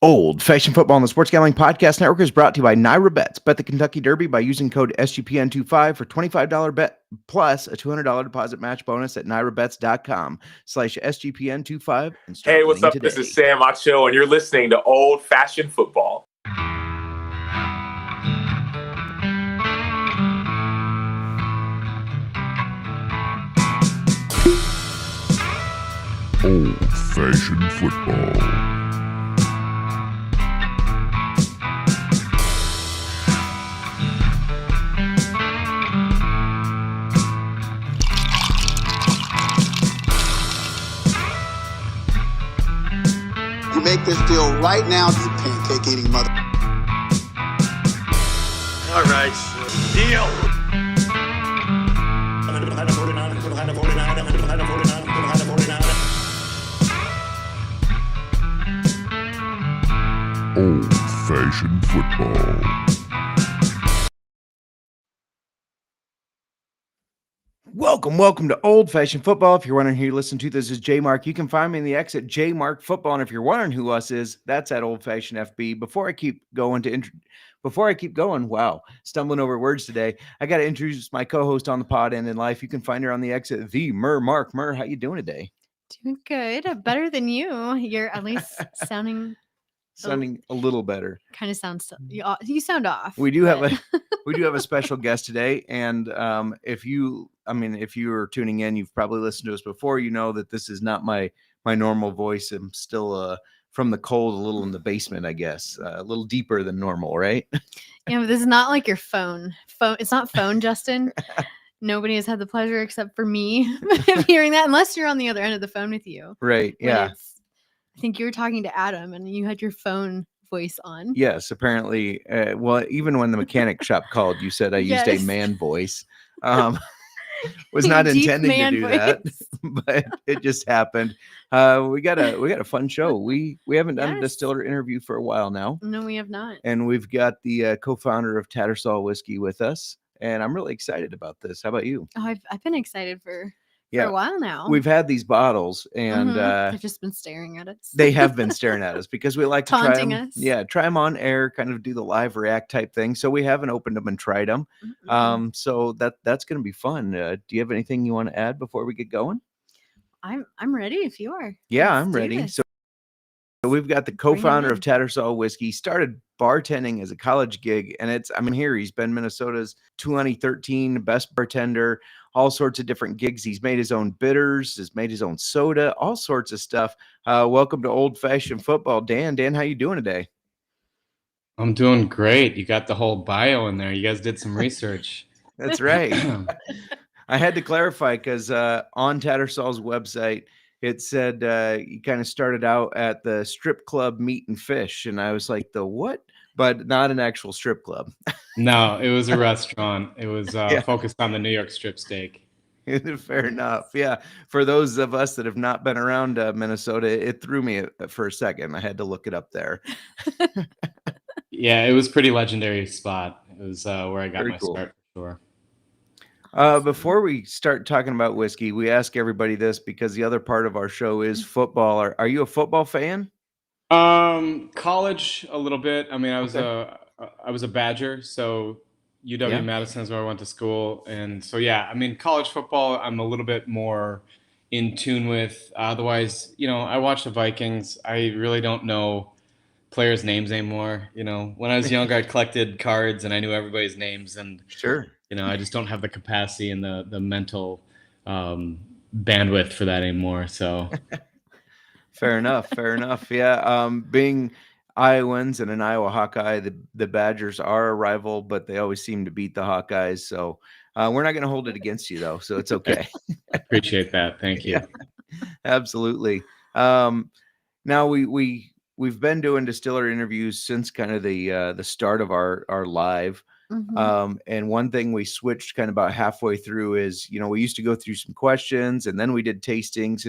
Old Fashioned Football on the Sports Gambling Podcast Network is brought to you by Naira Bets. Bet the Kentucky Derby by using code SGPN25 for $25 bet plus a $200 deposit match bonus at nairabets.com/SGPN25 and start Hey, what's winning up? today. This is Sam Acho, and you're listening to Old Fashioned Football. Old Fashioned Football. You make this deal right now, you pancake eating mother. All right, deal. Old Fashioned Football. Welcome to Old Fashioned Football. If you're wondering who you listen to, this is JMark. You can find me in the X at JMark Football. And if you're wondering who us is, that's at Old Fashioned FB. Before I keep going, stumbling over words today, I got to introduce my co-host on the pod and in life. You can find her on the X at the Mir Mark. Mir, how you doing today? Doing good. Better than you. You're at least sounding a little better. Kind of sounds you sound off. We do have a special guest today, and if you are tuning in, you've probably listened to us before. You know that this is not my normal voice. I'm still from the cold, a little in the basement, I guess, a little deeper than normal, right? Yeah, but this is not like your phone. It's not phone, Justin. Nobody has had the pleasure except for me of hearing that, unless you're on the other end of the phone with you. Right? Yeah. I think you were talking to Adam, and you had your phone voice on. Yes, apparently. Well, even when the mechanic shop called, you said I used a man voice. Was not intending to do that, but it just happened. We got a fun show. We haven't done a distiller interview for a while now. No, we have not. And we've got the co-founder of Tattersall Whiskey with us, and I'm really excited about this. How about you? Oh, I've been excited for a while now. We've had these bottles, and they've just been staring at us. They have been staring at us because we like to taunting try them. us. Yeah, try them on air, kind of do the live react type thing. So we haven't opened them and tried them. So that's going to be fun. Do you have anything you want to add before we get going? I'm ready if you are. Yeah, I'm ready. So we've got the co-founder of Tattersall Whiskey, started bartending as a college gig, and he's been Minnesota's 2013 best bartender, all sorts of different gigs. He's made his own bitters, has made his own soda, all sorts of stuff. Welcome to Old Fashioned Football, Dan. Dan, how you doing today? I'm doing great. You got the whole bio in there. You guys did some research. That's right. I had to clarify because on Tattersall's website, it said you kind of started out at the strip club Meat and Fish. And I was like, the what? But not an actual strip club. No, it was a restaurant. It was focused on the New York strip steak. Fair enough. Yeah. For those of us that have not been around Minnesota, it threw me for a second. I had to look it up there. Yeah, it was a pretty legendary spot. It was where I got my start for sure. Before we start talking about whiskey, we ask everybody this because the other part of our show is football. Are you a football fan? College a little bit. I mean, I was a Badger, so UW-Madison is where I went to school, and so college football I'm a little bit more in tune with. Otherwise, I watch the Vikings. I really don't know players' names anymore. When I was younger, I collected cards and I knew everybody's names, and sure. I just don't have the capacity and the mental bandwidth for that anymore. So fair enough. Yeah. Being Iowans and an Iowa Hawkeye, the Badgers are a rival, but they always seem to beat the Hawkeyes. So we're not going to hold it against you though. So it's okay. Appreciate that. Thank you. Yeah, absolutely. Now we've been doing distiller interviews since kind of the start of our live. And one thing we switched kind of about halfway through is, we used to go through some questions and then we did tastings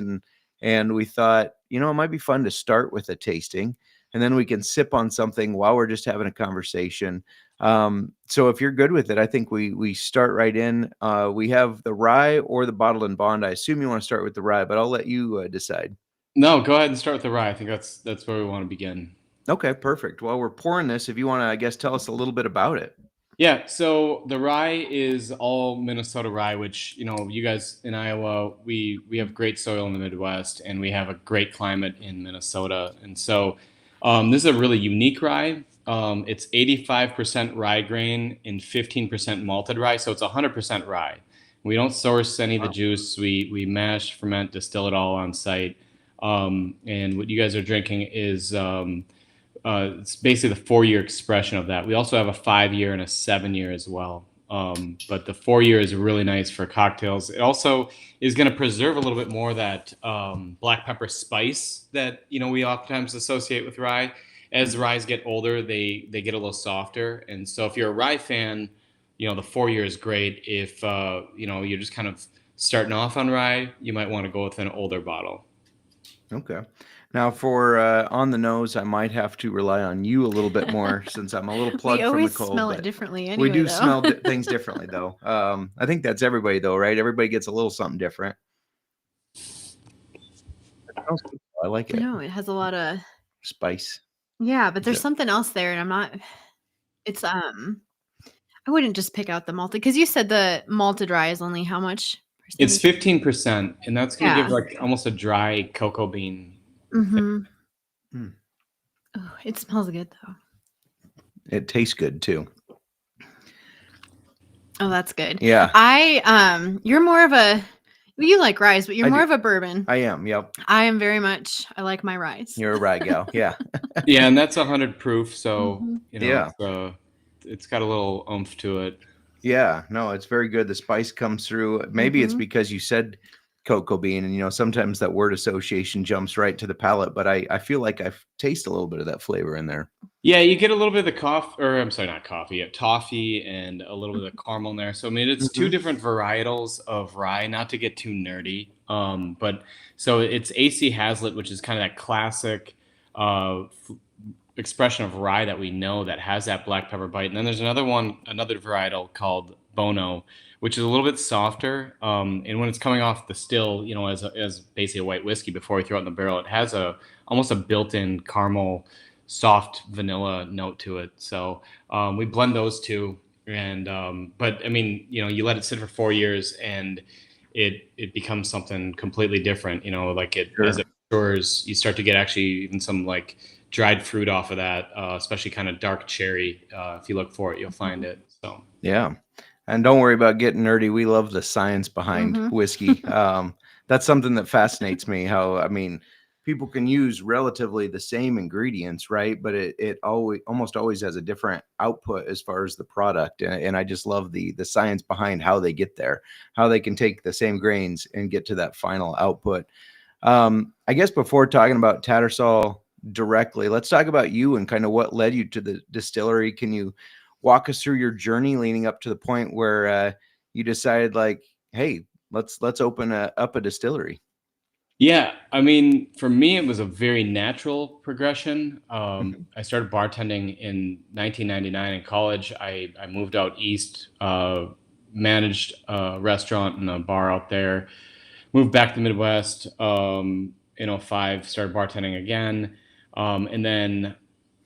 and we thought, it might be fun to start with a tasting and then we can sip on something while we're just having a conversation. So if you're good with it, I think we start right in. We have the rye or the bottled and bond. I assume you want to start with the rye, but I'll let you decide. No, go ahead and start with the rye. I think that's where we want to begin. Okay, perfect. Well, we're pouring this. If you want to, I guess, tell us a little bit about it. Yeah, so the rye is all Minnesota rye, which, you guys in Iowa, we have great soil in the Midwest, and we have a great climate in Minnesota. And so this is a really unique rye. It's 85% rye grain and 15% malted rye, so it's 100% rye. We don't source any of the juice. We mash, ferment, distill it all on site. And what you guys are drinking is it's basically the 4-year expression of that. We also have a 5-year and a 7-year as well. But the 4-year is really nice for cocktails. It also is going to preserve a little bit more of that black pepper spice that we oftentimes associate with rye. As ryes get older, they get a little softer. And so if you're a rye fan, the 4-year is great. If you're just kind of starting off on rye, you might want to go with an older bottle. Okay. Now for on the nose, I might have to rely on you a little bit more since I'm a little plugged from the cold. We always smell it differently anyway, we do though. smell things differently, though. I think that's everybody, though, right? Everybody gets a little something different. I like it. No, it has a lot of spice. Yeah, but there's something else there, and I'm not. It's I wouldn't just pick out the malted, because you said the malted rye is only how much It's percentage? 15%, and that's going to give like almost a dry cocoa bean. Mm-hmm. Mm. Oh, it smells good though. It tastes good too. Oh, that's good. Yeah. You're more of a. You like ryes, but you're more of a bourbon. I am. Yep. I am very much. I like my ryes. You're a rye gal. Yeah. Yeah, and that's 100 proof, so Yeah. it's got a little oomph to it. Yeah, no, it's very good. The spice comes through. Maybe it's because you said cocoa bean, and sometimes that word association jumps right to the palate, but I feel like I taste a little bit of that flavor in there. Yeah, you get a little bit of the toffee and a little bit of caramel in there. So I mean, it's two different varietals of rye, not to get too nerdy. But so it's AC Hazlitt, which is kind of that classic expression of rye that we know that has that black pepper bite. And then there's another varietal called Bono, which is a little bit softer. And when it's coming off the still, as basically a white whiskey before we throw it in the barrel, it has almost a built-in caramel, soft vanilla note to it. So we blend those two. And but I mean, you let it sit for 4 years and it becomes something completely different. As it matures, you start to get actually even some like dried fruit off of that, especially kind of dark cherry. If you look for it, you'll find it. So yeah. And don't worry about getting nerdy. We love the science behind whiskey. That's something that fascinates me. How, I mean, people can use relatively the same ingredients, right? But it almost always has a different output as far as the product. And I just love the science behind how they get there, how they can take the same grains and get to that final output. I guess before talking about Tattersall directly, let's talk about you and kind of what led you to the distillery. Can you walk us through your journey leading up to the point where you decided, like, hey, let's open up a distillery? Yeah, I mean, for me, it was a very natural progression. I started bartending in 1999 in college. I moved out east, managed a restaurant and a bar out there, moved back to the Midwest in 2005, started bartending again. And then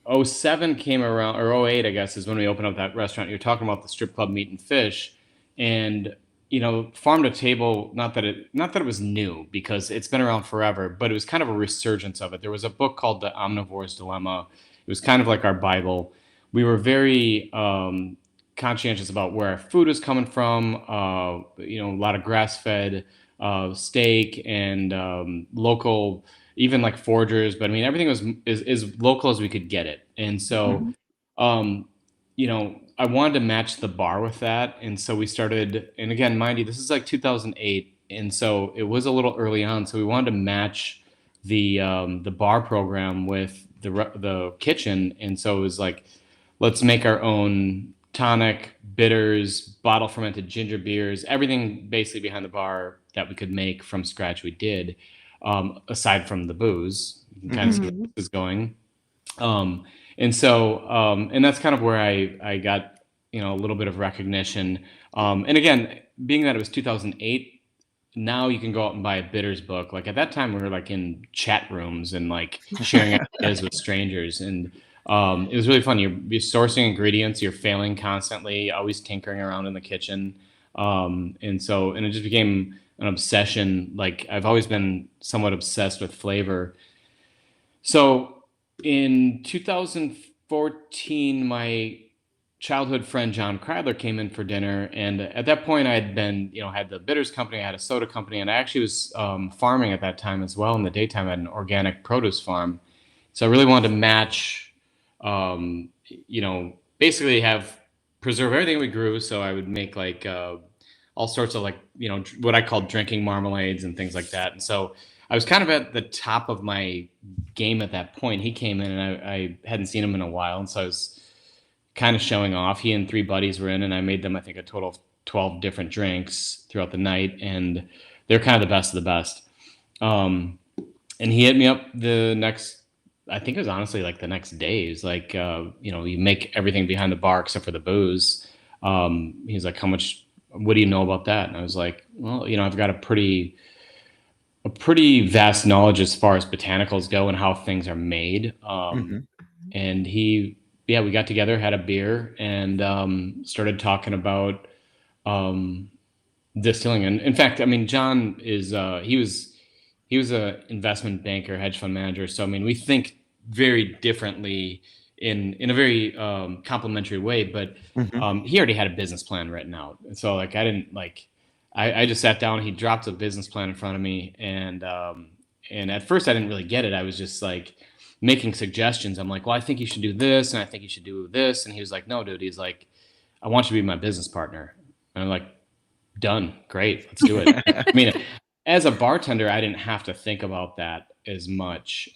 2007 came around, or 2008, I guess, is when we opened up that restaurant. You're talking about the strip club Meat and Fish. And farm to table, not that it was new, because it's been around forever, but it was kind of a resurgence of it. There was a book called The Omnivore's Dilemma. It was kind of like our Bible. We were very conscientious about where our food was coming from. A lot of grass-fed steak and local, even like foragers. But I mean, everything was as local as we could get it. And so, I wanted to match the bar with that. And so we started, and again, mind you, this is like 2008. And so it was a little early on. So we wanted to match the bar program with the kitchen. And so it was like, let's make our own tonic, bitters, bottle fermented ginger beers, everything basically behind the bar that we could make from scratch. We did, aside from the booze. You can kind of see where this is going. And so, and that's kind of where I got, a little bit of recognition. And again, being that it was 2008, now you can go out and buy a bitters book. Like at that time, we were like in chat rooms and like sharing ideas with strangers, and it was really fun. You're sourcing ingredients, you're failing constantly, always tinkering around in the kitchen, and it just became an obsession. Like I've always been somewhat obsessed with flavor. So in 2014, my childhood friend John Kreidler came in for dinner, and at that point I had been, had the bitters company, I had a soda company, and I actually was farming at that time as well. In the daytime, I had an organic produce farm, so I really wanted to match, basically preserve everything we grew. So I would make like all sorts of like what I called drinking marmalades and things like that. And so I was kind of at the top of my game at that point. He came in, and I hadn't seen him in a while, and so I was kind of showing off. He and 3 buddies were in, and I made them, I think, a total of 12 different drinks throughout the night, and they're kind of the best of the best. And he hit me up the next, I think it was honestly like the next day. He was like, you make everything behind the bar except for the booze. He's like, what do you know about that? And I was like, well, I've got a pretty vast knowledge as far as botanicals go and how things are made. And we got together, had a beer, and started talking about distilling. And in fact, I mean, John is he was an investment banker, hedge fund manager. So I mean, we think very differently in a very complementary way. But he already had a business plan written out, and so like I just sat down. He dropped a business plan in front of me, and at first I didn't really get it. I was just like making suggestions. I'm like, well, I think you should do this, and I think you should do this. And he was like, no, dude. He's like, I want you to be my business partner. And I'm like, done. Great. Let's do it. I mean, as a bartender, I didn't have to think about that as much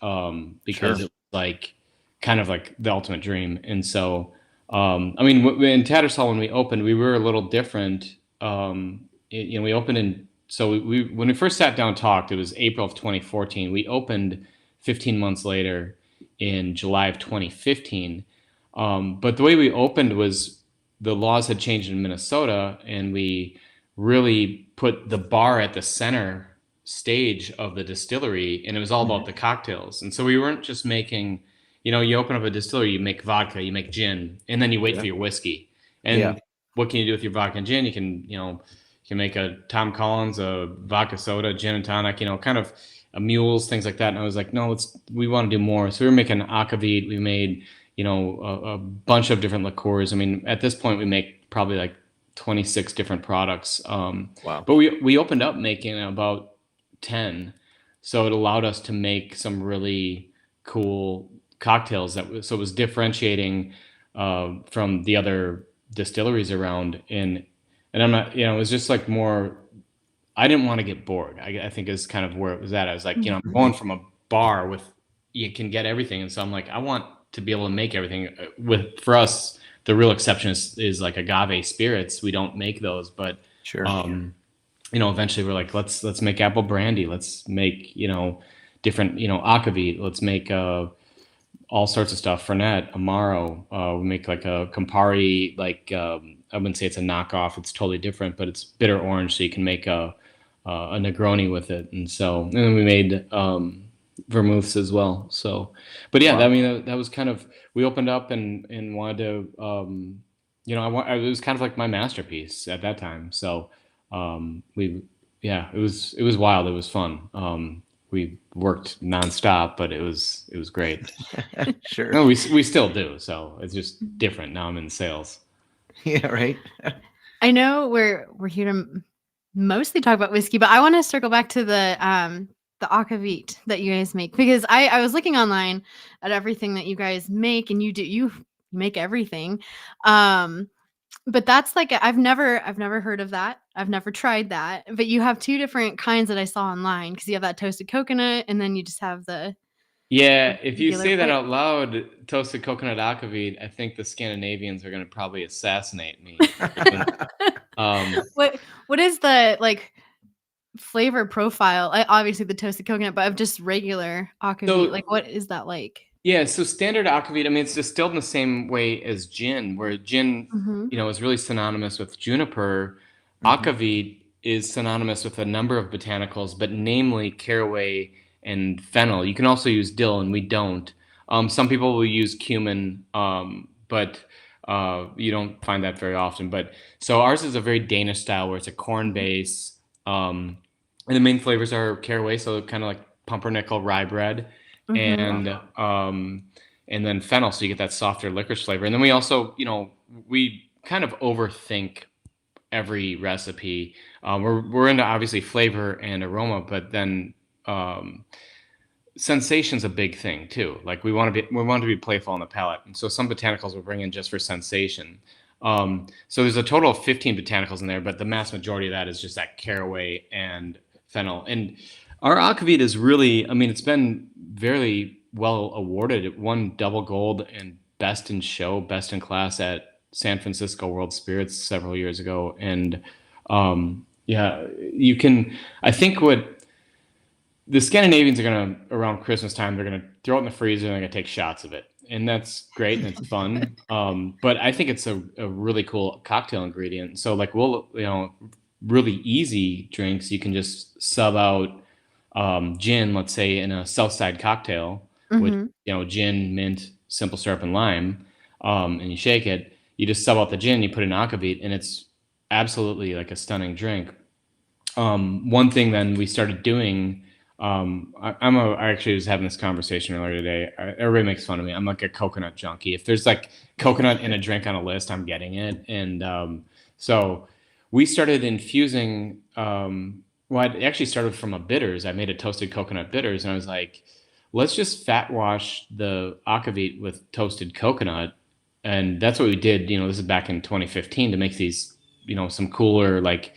because it was like kind of like the ultimate dream. And so, I mean, in Tattersall, when we opened, we were a little different. We opened when we first sat down and talked, it was April of 2014. We opened 15 months later in July of 2015. But the way we opened was the laws had changed in Minnesota, and we really put the bar at the center stage of the distillery, and it was all about the cocktails. And so we weren't just making, you open up a distillery, you make vodka, you make gin, and then you wait for your whiskey. And what can you do with your vodka and gin? You can, you can make a Tom Collins, a vodka soda, gin and tonic, kind of mules, things like that. And I was like, no, we want to do more. So we were making Aquavit. We made, a bunch of different liqueurs. I mean, at this point we make probably like 26 different products. Wow. But we opened up making about 10. So it allowed us to make some really cool cocktails so it was differentiating from the other distilleries around. And I'm not, it was just like more, I didn't want to get bored. I think is kind of where it was at. I was like, I'm going from a bar with, you can get everything. And so I'm like, I want to be able to make everything. For us, the real exception is like agave spirits. We don't make those, but sure. Eventually we're like, let's make apple brandy. Let's make, different, Aquavit. Let's make all sorts of stuff. Fernet, Amaro. We make like a Campari, like I wouldn't say it's a knockoff. It's totally different, but it's bitter orange, so you can make a Negroni with it. And then we made vermouths as well. So, but yeah, wow. I mean, that was kind of, we opened up and wanted to, it was kind of like my masterpiece at that time. So it was wild. It was fun. We worked nonstop, but it was great. Sure. No, we still do. So it's just different. Now I'm in sales. Yeah, right. I know we're here to mostly talk about whiskey, but I want to circle back to the Aquavit that you guys make, because I was looking online at everything that you guys make, and you make everything. But that's like I've never heard of that. I've never tried that. But you have 2 different kinds that I saw online, because you have that toasted coconut, and then you just have the. Yeah, if you say that out loud, toasted coconut Aquavit, I think the Scandinavians are going to probably assassinate me. What is the flavor profile? Obviously the toasted coconut, but of just regular Aquavit, what is that like? Yeah, so standard Aquavit, I mean, it's distilled in the same way as gin, where gin, is really synonymous with juniper. Aquavit is synonymous with a number of botanicals, but namely caraway and fennel. You can also use dill, and we don't. Some people will use cumin, but you don't find that very often. But so ours is a very Danish style where it's a corn base, and the main flavors are caraway, so kind of like pumpernickel rye bread, and then fennel, so you get that softer licorice flavor. And then we also, we kind of overthink every recipe. We're into obviously flavor and aroma, but then sensation's a big thing too. Like we want to be playful on the palate, and so some botanicals we'll bring in just for sensation. So there's a total of 15 botanicals in there, but the mass majority of that is just that caraway and fennel. And our Aquavit is really, I mean, it's been very well awarded. It won double gold and best in show, best in class at San Francisco World Spirits several years ago. And you can, I think what the Scandinavians are going to, around Christmas time, they're going to throw it in the freezer and they're going to take shots of it. And that's great and it's fun. But I think it's a really cool cocktail ingredient. So like really easy drinks, you can just sub out gin, let's say in a Southside cocktail, which, gin, mint, simple syrup, and lime, and you shake it. You just sub out the gin, you put in Aquavit, and it's absolutely like a stunning drink. One thing then we started doing, I actually was having this conversation earlier today. Everybody makes fun of me. I'm like a coconut junkie. If there's like coconut in a drink on a list, I'm getting it. And so we started infusing, it actually started from a bitters. I made a toasted coconut bitters, and I was like, let's just fat wash the Aquavit with toasted coconut. And that's what we did. This is back in 2015 to make these, some cooler, like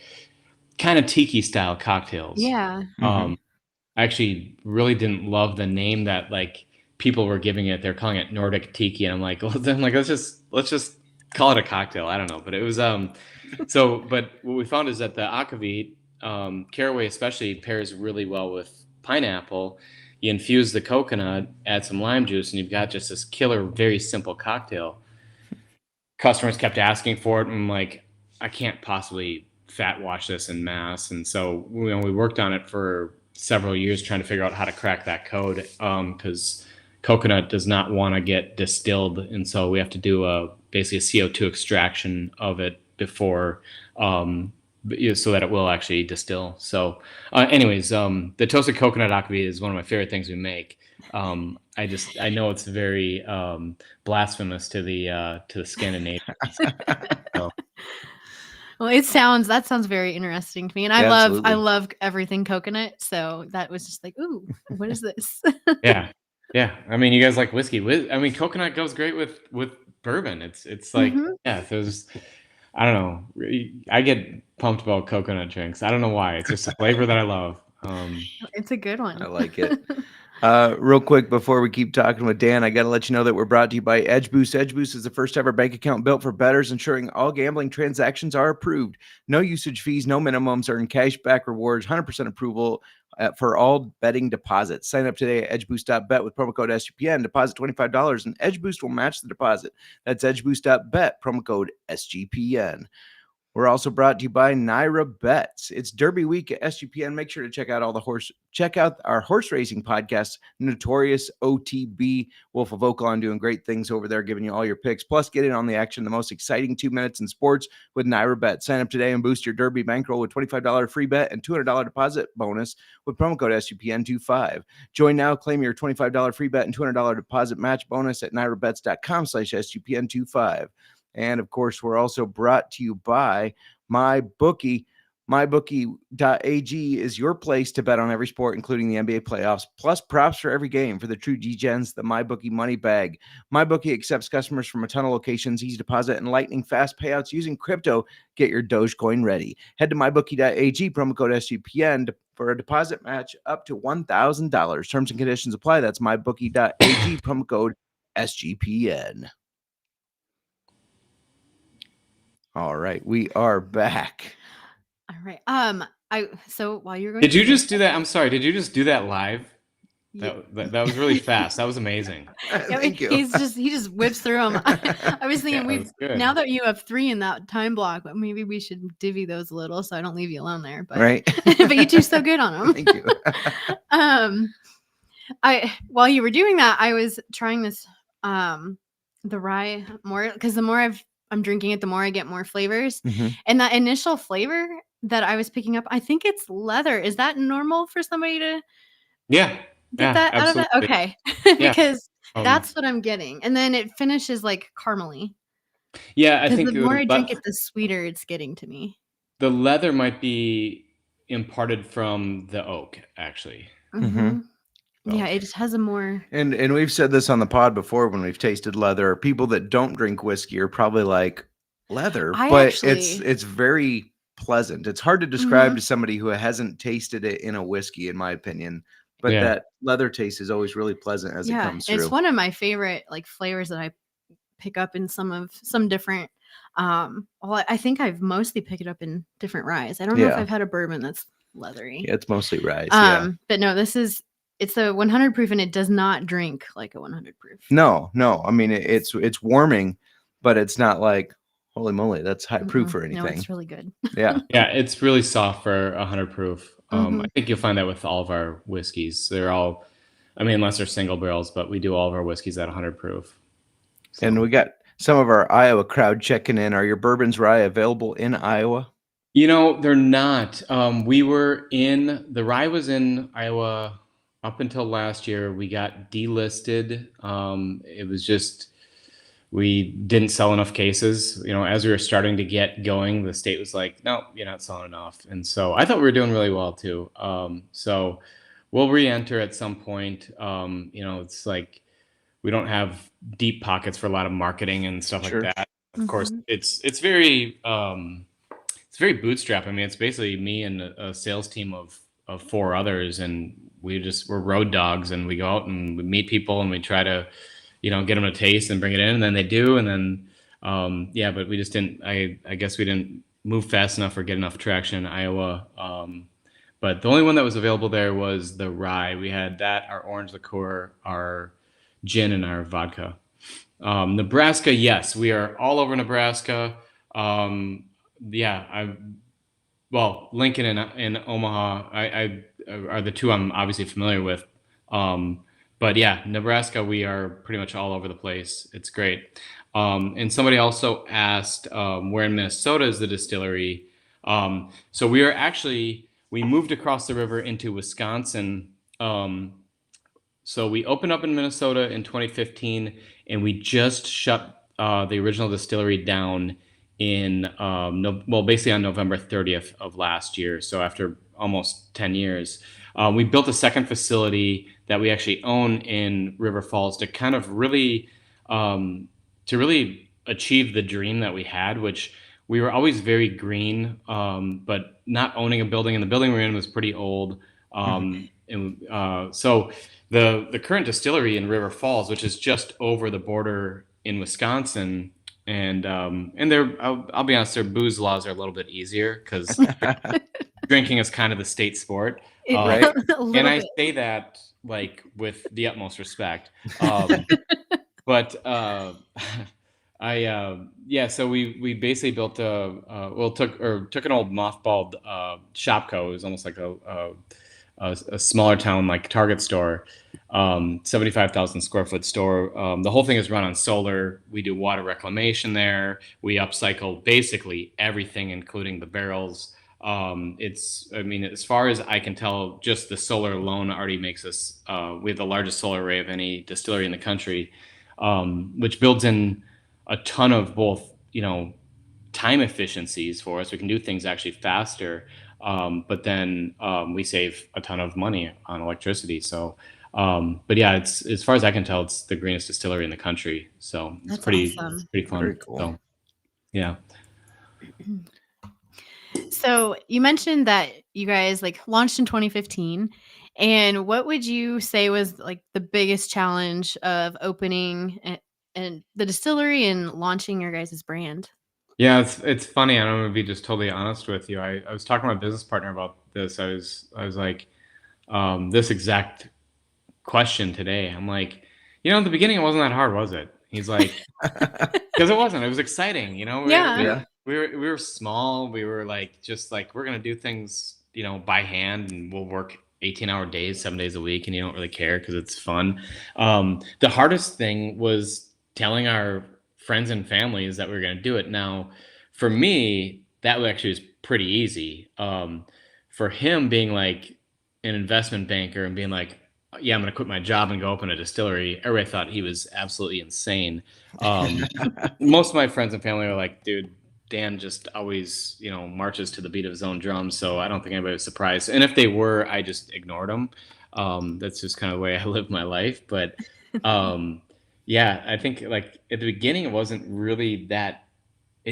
kind of tiki style cocktails. Yeah. I actually really didn't love the name that like people were giving it. They're calling it Nordic tiki. And I'm like, let's just call it a cocktail. I don't know. But it was, but what we found is that the Aquavit, caraway especially, pairs really well with pineapple. You infuse the coconut, add some lime juice, and you've got just this killer, very simple cocktail. Customers kept asking for it, and I'm like, I can't possibly fat wash this in mass. And so we worked on it for several years trying to figure out how to crack that code, because coconut does not want to get distilled, and so we have to do basically a CO2 extraction of it before so that it will actually distill. So anyways, the toasted coconut Aquavit is one of my favorite things we make. I know it's very blasphemous to the Scandinavians. So. Well, that sounds very interesting to me. And I love everything coconut. So that was just like, ooh, what is this? Yeah. I mean, you guys like whiskey. Coconut goes great with bourbon. It's like, there's, I don't know. I get pumped about coconut drinks. I don't know why. It's just a flavor that I love. It's a good one. I like it. Real quick before we keep talking with Dan, I got to let you know that we're brought to you by Edge Boost. Edge Boost is the first ever bank account built for bettors, ensuring all gambling transactions are approved. No usage fees, no minimums, earn cash back rewards, 100% approval for all betting deposits. Sign up today at edgeboost.bet with promo code SGPN. Deposit $25 and Edge Boost will match the deposit. That's edgeboost.bet, promo code SGPN. We're also brought to you by Naira Bets. It's Derby week at SGPN. Make sure to check out our horse racing podcast, Notorious OTB. Wolf of Oaklawn doing great things over there, giving you all your picks. Plus, get in on the action, the most exciting 2 minutes in sports with Naira Bets. Sign up today and boost your Derby bankroll with $25 free bet and $200 deposit bonus with promo code SGPN25. Join now, claim your $25 free bet and $200 deposit match bonus at nairabets.com/SGPN25. And of course, we're also brought to you by MyBookie. MyBookie.ag is your place to bet on every sport, including the NBA playoffs, plus props for every game for the true G-Gens, the MyBookie money bag. MyBookie accepts customers from a ton of locations, easy deposit, and lightning fast payouts using crypto. Get your Dogecoin ready. Head to MyBookie.ag, promo code SGPN for a deposit match up to $1,000. Terms and conditions apply. That's MyBookie.ag, promo code SGPN. All right, we are back. All right. So while you're going, did you just do that? I'm sorry. Did you just do that live? That was really fast. That was amazing. Thank you. He just whips through them. I was thinking Yeah, that was good. now that you have 3 in that time block, but maybe we should divvy those a little so I don't leave you alone there. But Right. but you do so good on them. Thank you. While you were doing that, I was trying this the rye more, because the more I'm drinking it, the more I get more flavors. Mhm. And that initial flavor that I was picking up, I think it's leather. Is that normal for somebody to Yeah. get that out of that? absolutely. Okay. Yeah. Because that's what I'm getting. And then it finishes like caramely. Yeah, I Because think the more I drink it, the sweeter it's getting to me. the leather might be imparted from the oak, actually. Mhm. So. Yeah, it just has a more. And we've said this on the pod before when we've tasted leather. People that don't drink whiskey are probably like, leather, but it's very pleasant. It's hard to describe to somebody who hasn't tasted it in a whiskey, in my opinion. But that leather taste is always really pleasant as it comes through. It's one of my favorite like flavors that I pick up in some different. Well, I think I've mostly picked it up in different ryes. I don't know if I've had a bourbon that's leathery. Yeah, it's mostly ryes. But no, it's a 100 proof, and it does not drink like a 100 proof. No. I mean, it's warming, but it's not like, holy moly, that's high proof or anything. No, it's really good. Yeah. Yeah, it's really soft for 100 proof. I think you'll find that with all of our whiskeys. They're all, I mean, unless they're single barrels, but we do all of our whiskeys at 100 proof. So. And we got some of our Iowa crowd checking in. Are your bourbons rye available in Iowa? They're not. The rye was in Iowa up until last year. We got delisted. It was just, we didn't sell enough cases. As we were starting to get going, the state was like, no, you're not selling enough. And so I thought we were doing really well too. So we'll re-enter at some point. It's like, we don't have deep pockets for a lot of marketing and stuff like that. Of course, it's very bootstrap. I mean, it's basically me and a sales team of 4 others, and we're road dogs, and we go out and we meet people and we try to, get them to taste and bring it in, and then they do, and then but we just didn't. I guess we didn't move fast enough or get enough traction in Iowa. But the only one that was available there was the rye. We had that, our orange liqueur, our gin, and our vodka. Nebraska, yes, we are all over Nebraska. Lincoln and Omaha, I are the two I'm obviously familiar with. But yeah, Nebraska, we are pretty much all over the place. It's great. And somebody also asked, where in Minnesota is the distillery? So we moved across the river into Wisconsin. So we opened up in Minnesota in 2015, and we just shut the original distillery down basically on November 30th of last year. So after almost 10 years, we built a second facility that we actually own in River Falls to kind of really achieve the dream that we had, which we were always very green, but not owning a building, and the building we're in was pretty old. So the current distillery in River Falls, which is just over the border in Wisconsin, and I'll be honest, their booze laws are a little bit easier because drinking is kind of the state sport, right? And I say that like with the utmost respect, but so we basically built took an old mothballed Shopko. It was almost like a smaller town like Target store, 75,000 square foot store. The whole thing is run on solar. We do water reclamation there. We upcycle basically everything, including the barrels. As far as I can tell, just the solar alone already makes us, we have the largest solar array of any distillery in the country, which builds in a ton of both, time efficiencies for us. We can do things actually faster. But then we save a ton of money on electricity. So, but yeah, it's, as far as I can tell, it's the greenest distillery in the country. So it's pretty fun. Very cool. So, yeah. So you mentioned that you guys launched in 2015, and what would you say was the biggest challenge of opening and the distillery and launching your guys' brand? Yeah, it's funny. I'm gonna be just totally honest with you. I was talking to my business partner about this. I was like, this exact question today. I'm like, in the beginning, it wasn't that hard, was it? He's like, because it wasn't. It was exciting, Yeah. We were small. We were like, just like, we're gonna do things, by hand, and we'll work 18-hour days, 7 days a week, and you don't really care because it's fun. The hardest thing was telling our friends and families that we were gonna do it. Now, for me, that actually was pretty easy. For him being like an investment banker and being like, yeah, I'm going to quit my job and go open a distillery, everybody thought he was absolutely insane. Most of my friends and family are like, dude, Dan just always, marches to the beat of his own drum. So I don't think anybody was surprised. And if they were, I just ignored them. That's just kind of the way I live my life. But yeah, I think like at the beginning, it wasn't really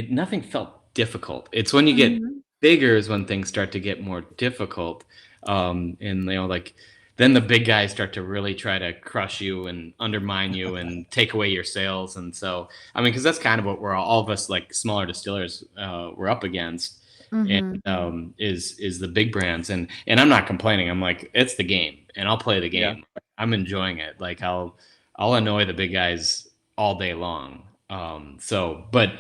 nothing felt difficult. It's when you get bigger is when things start to get more difficult. And like, then the big guys start to really try to crush you and undermine you and take away your sales. And so, I mean, because that's kind of what we're all of us like smaller distillers we're up against, and is the big brands. And I'm not complaining. I'm like, it's the game, and I'll play the game. Yeah. I'm enjoying it. Like I'll annoy the big guys all day long. But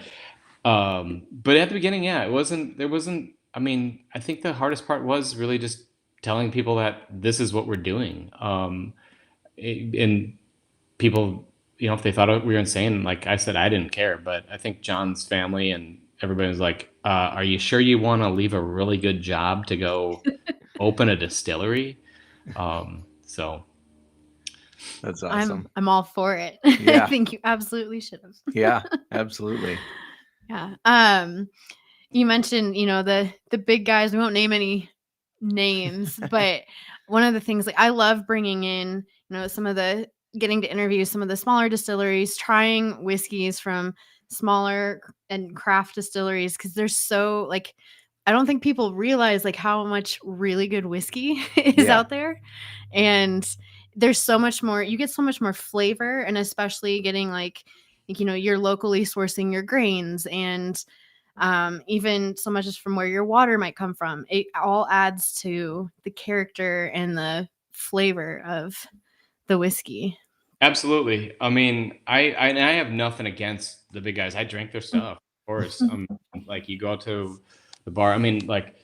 at the beginning, yeah, there wasn't. I mean, I think the hardest part was really just telling people that this is what we're doing. And people, if they thought we were insane, like I said, I didn't care. But I think John's family and everybody was like, are you sure you want to leave a really good job to go open a distillery? So that's awesome. I'm all for it. Yeah. I think you absolutely should have. Yeah, absolutely. Yeah. You mentioned, the big guys, we won't name any names, but one of the things, like, I love bringing in, getting to interview some of the smaller distilleries, trying whiskeys from smaller and craft distilleries, because there's so, like, I don't think people realize like how much really good whiskey is out there, and there's so much more. You get so much more flavor, and especially getting like you're locally sourcing your grains, and even so much as from where your water might come from. It all adds to the character and the flavor of the whiskey. Absolutely. I mean, I have nothing against the big guys. I drink their stuff, of course. Like you go to the bar. I mean, like,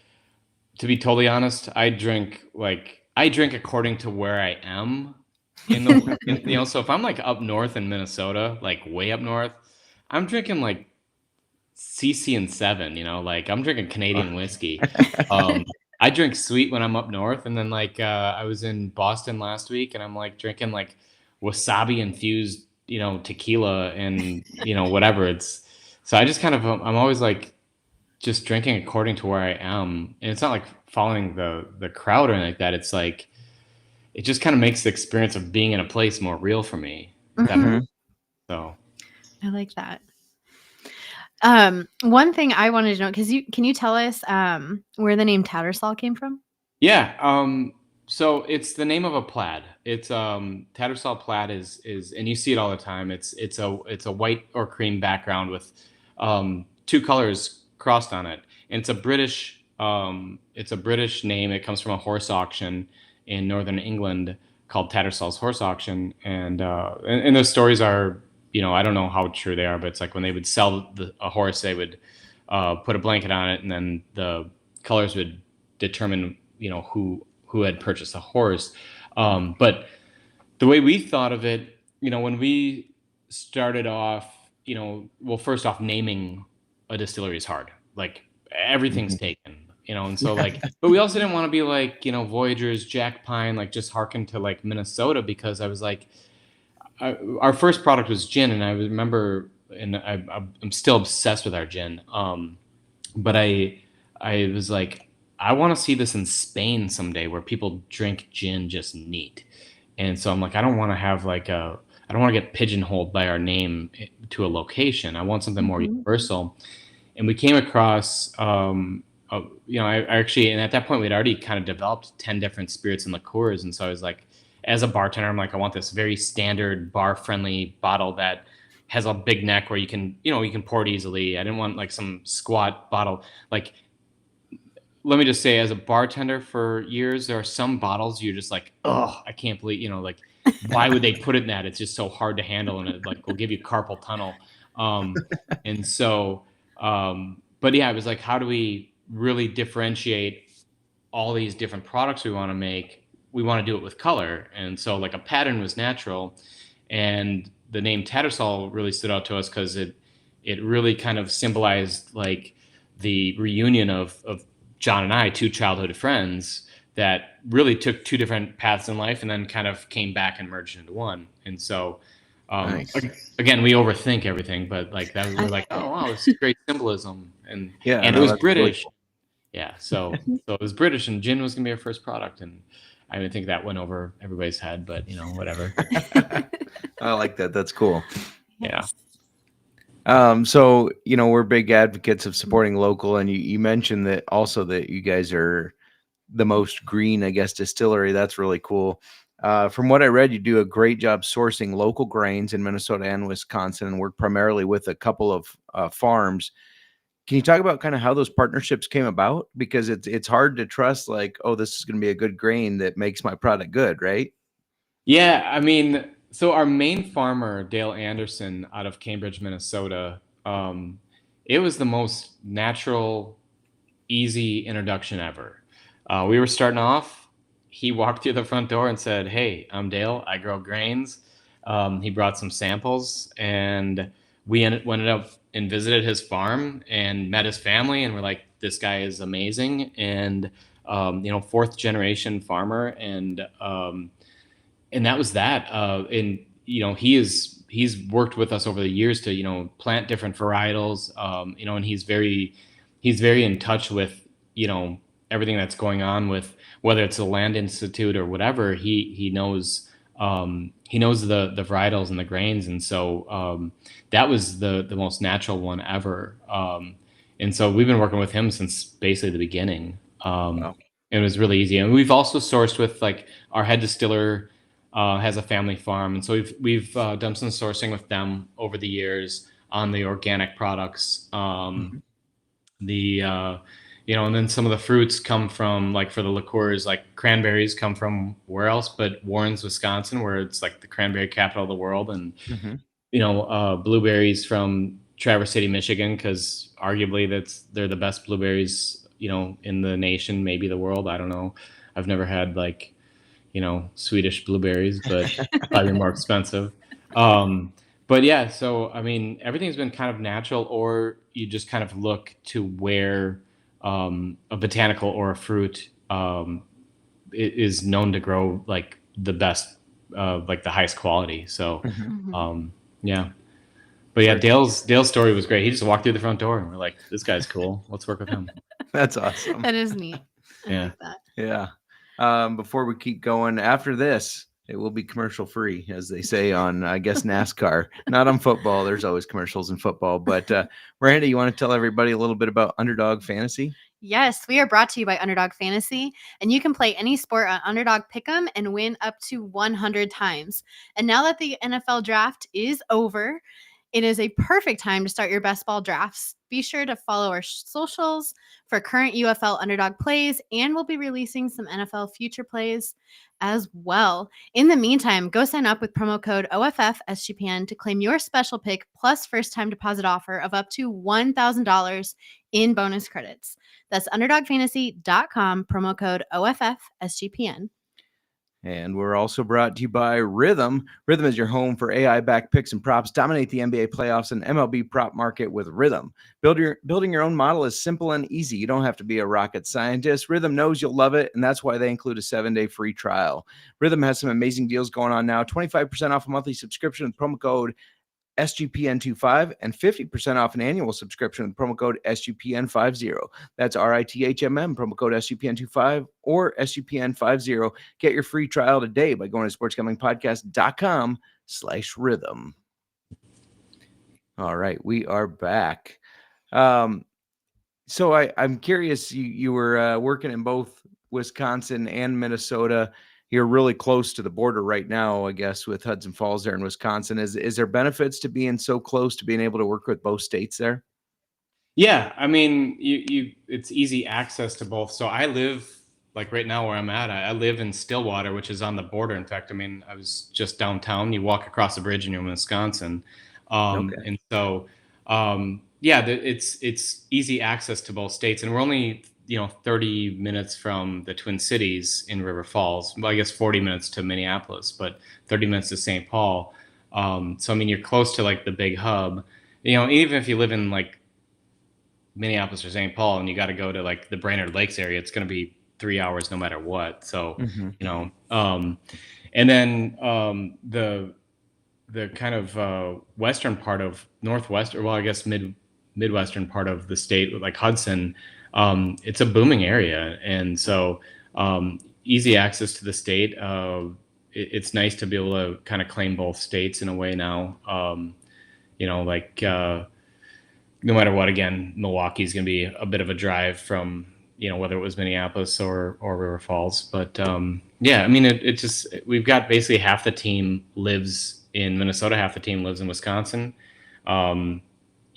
to be totally honest, I drink according to where I am so if I'm like up north in Minnesota, like way up north, I'm drinking like CC and 7, like I'm drinking Canadian whiskey. I drink sweet when I'm up north. And then like, I was in Boston last week and I'm like drinking like wasabi infused, tequila and, whatever. So I just kind of, I'm always like just drinking according to where I am. And it's not like following the crowd or anything like that. It's like, it just kind of makes the experience of being in a place more real for me. So I like that. One thing I wanted to know, can you tell us where the name Tattersall came from? Yeah. So it's the name of a plaid. It's Tattersall plaid is and you see it all the time. It's a white or cream background with two colors crossed on it. And it's a British name. It comes from a horse auction in northern England called Tattersall's Horse Auction. And those stories are, I don't know how true they are, but it's like when they would sell a horse, they would put a blanket on it, and then the colors would determine, who had purchased the horse. But the way we thought of it, when we started off, first off, naming a distillery is hard. Like everything's taken, and so like, but we also didn't want to be like, Voyagers, Jack Pine, like just hearken to like Minnesota, because I was like, our first product was gin, and I remember, and I'm still obsessed with our gin. But I was like, I want to see this in Spain someday, where people drink gin just neat. And so I'm like, I don't want to get pigeonholed by our name to a location. I want something more universal. And we came across, I actually, and at that point we'd already kind of developed 10 different spirits and liqueurs. And so I was like, as a bartender, I'm like, I want this very standard bar-friendly bottle that has a big neck where you can pour it easily. I didn't want like some squat bottle. Like, let me just say, as a bartender for years, there are some bottles you're just like, oh, I can't believe, like why would they put it in that? It's just so hard to handle, and it like will give you carpal tunnel. And so, but yeah, I was like, how do we really differentiate all these different products we want to make? We want to do it with color. And so like a pattern was natural, and the name Tattersall really stood out to us because it really kind of symbolized like the reunion of John and I, two childhood friends that really took two different paths in life and then kind of came back and merged into one. And so, Nice. again, we overthink everything, but like that, we're like, oh wow, it's great symbolism, and Yeah, and no, it was that's really British. cool. Yeah, so it was British, and gin was gonna be our first product, and I didn't think that went over everybody's head, but whatever. I like that. That's cool. Yeah. So we're big advocates of supporting local, and you mentioned that also that you guys are the most green, I guess, distillery. That's really cool. From what I read, you do a great job sourcing local grains in Minnesota and Wisconsin, and work primarily with a couple of farms. Can you talk about kind of how those partnerships came about? Because it's hard to trust, like, oh, this is going to be a good grain that makes my product good, right? Yeah, I mean, so our main farmer, Dale Anderson, out of Cambridge, Minnesota, it was the most natural, easy introduction ever. We were starting off. He walked through the front door and said, "Hey, I'm Dale. I grow grains." He brought some samples, and we ended up and visited his farm and met his family, and we're like, "This guy is amazing." And fourth generation farmer, and that was that. And he's worked with us over the years to plant different varietals. And he's very in touch with everything that's going on with whether it's the Land Institute or whatever. He knows the varietals and the grains, and so that was the most natural one ever. And so we've been working with him since basically the beginning. Wow. It was really easy, and we've also sourced with like our head distiller has a family farm, and so we've done some sourcing with them over the years on the organic products. And then some of the fruits come from, like for the liqueurs, like cranberries come from where else but Warrens, Wisconsin, where it's like the cranberry capital of the world, and blueberries from Traverse City, Michigan, because arguably they're the best blueberries in the nation, maybe the world. I don't know. I've never had like Swedish blueberries, but probably more expensive. But yeah, so I mean, everything's been kind of natural, or you just kind of look to where a botanical or a fruit is known to grow like the best, like the highest quality. So yeah. But yeah, Dale's story was great. He just walked through the front door and we're like, this guy's cool. Let's work with him. That's awesome. That is neat. Yeah. Like that. Yeah. Before we keep going, after this, it will be commercial free, as they say on, I guess, NASCAR. Not on football. There's always commercials in football. But Miranda, you want to tell everybody a little bit about Underdog Fantasy? Yes, we are brought to you by Underdog Fantasy, and you can play any sport on Underdog Pick'em and win up to 100 times. And now that the NFL draft is over, it is a perfect time to start your best ball drafts. Be sure to follow our socials for current UFL Underdog plays, and we'll be releasing some NFL future plays as well. In the meantime, go sign up with promo code OFFSGPN to claim your special pick plus first-time deposit offer of up to $1,000 in bonus credits. That's UnderdogFantasy.com, promo code OFFSGPN. And we're also brought to you by Rhythm. Rhythm is your home for AI-backed picks and props. Dominate the NBA playoffs and MLB prop market with Rhythm. Building your own model is simple and easy. You don't have to be a rocket scientist. Rhythm knows you'll love it, and that's why they include a 7-day free trial. Rhythm has some amazing deals going on now. 25% off a monthly subscription with promo code SGPN25 and 50% off an annual subscription with promo code SGPN50. That's RITHMM, promo code SGPN25 or SGPN50. Get your free trial today by going to sportsgamblingpodcast.com/rhythm. All right, we are back. So I'm curious, you were working in both Wisconsin and Minnesota. You're really close to the border right now, I guess, with Hudson Falls there in Wisconsin. Is there benefits to being so close, to being able to work with both states there? Yeah, I mean, it's easy access to both. So I live like right now where I'm at, I live in Stillwater, which is on the border. In fact, I mean, I was just downtown. You walk across the bridge and you're in Wisconsin. Okay. And so, yeah, it's easy access to both states, and we're only 30 minutes from the Twin Cities in River Falls. Well, I guess 40 minutes to Minneapolis, but 30 minutes to St. Paul. So I mean, you're close to like the big hub. Even if you live in like Minneapolis or St. Paul and you got to go to like the Brainerd Lakes area, it's going to be 3 hours no matter what. So and then the kind of western part of Northwest, or well, I guess midwestern part of the state, like Hudson, it's a booming area, and so easy access to the state. It's nice to be able to kind of claim both states in a way now. No matter what, again, Milwaukee's going to be a bit of a drive from whether it was Minneapolis or River Falls, but yeah, I mean it just, we've got basically half the team lives in Minnesota, half the team lives in Wisconsin.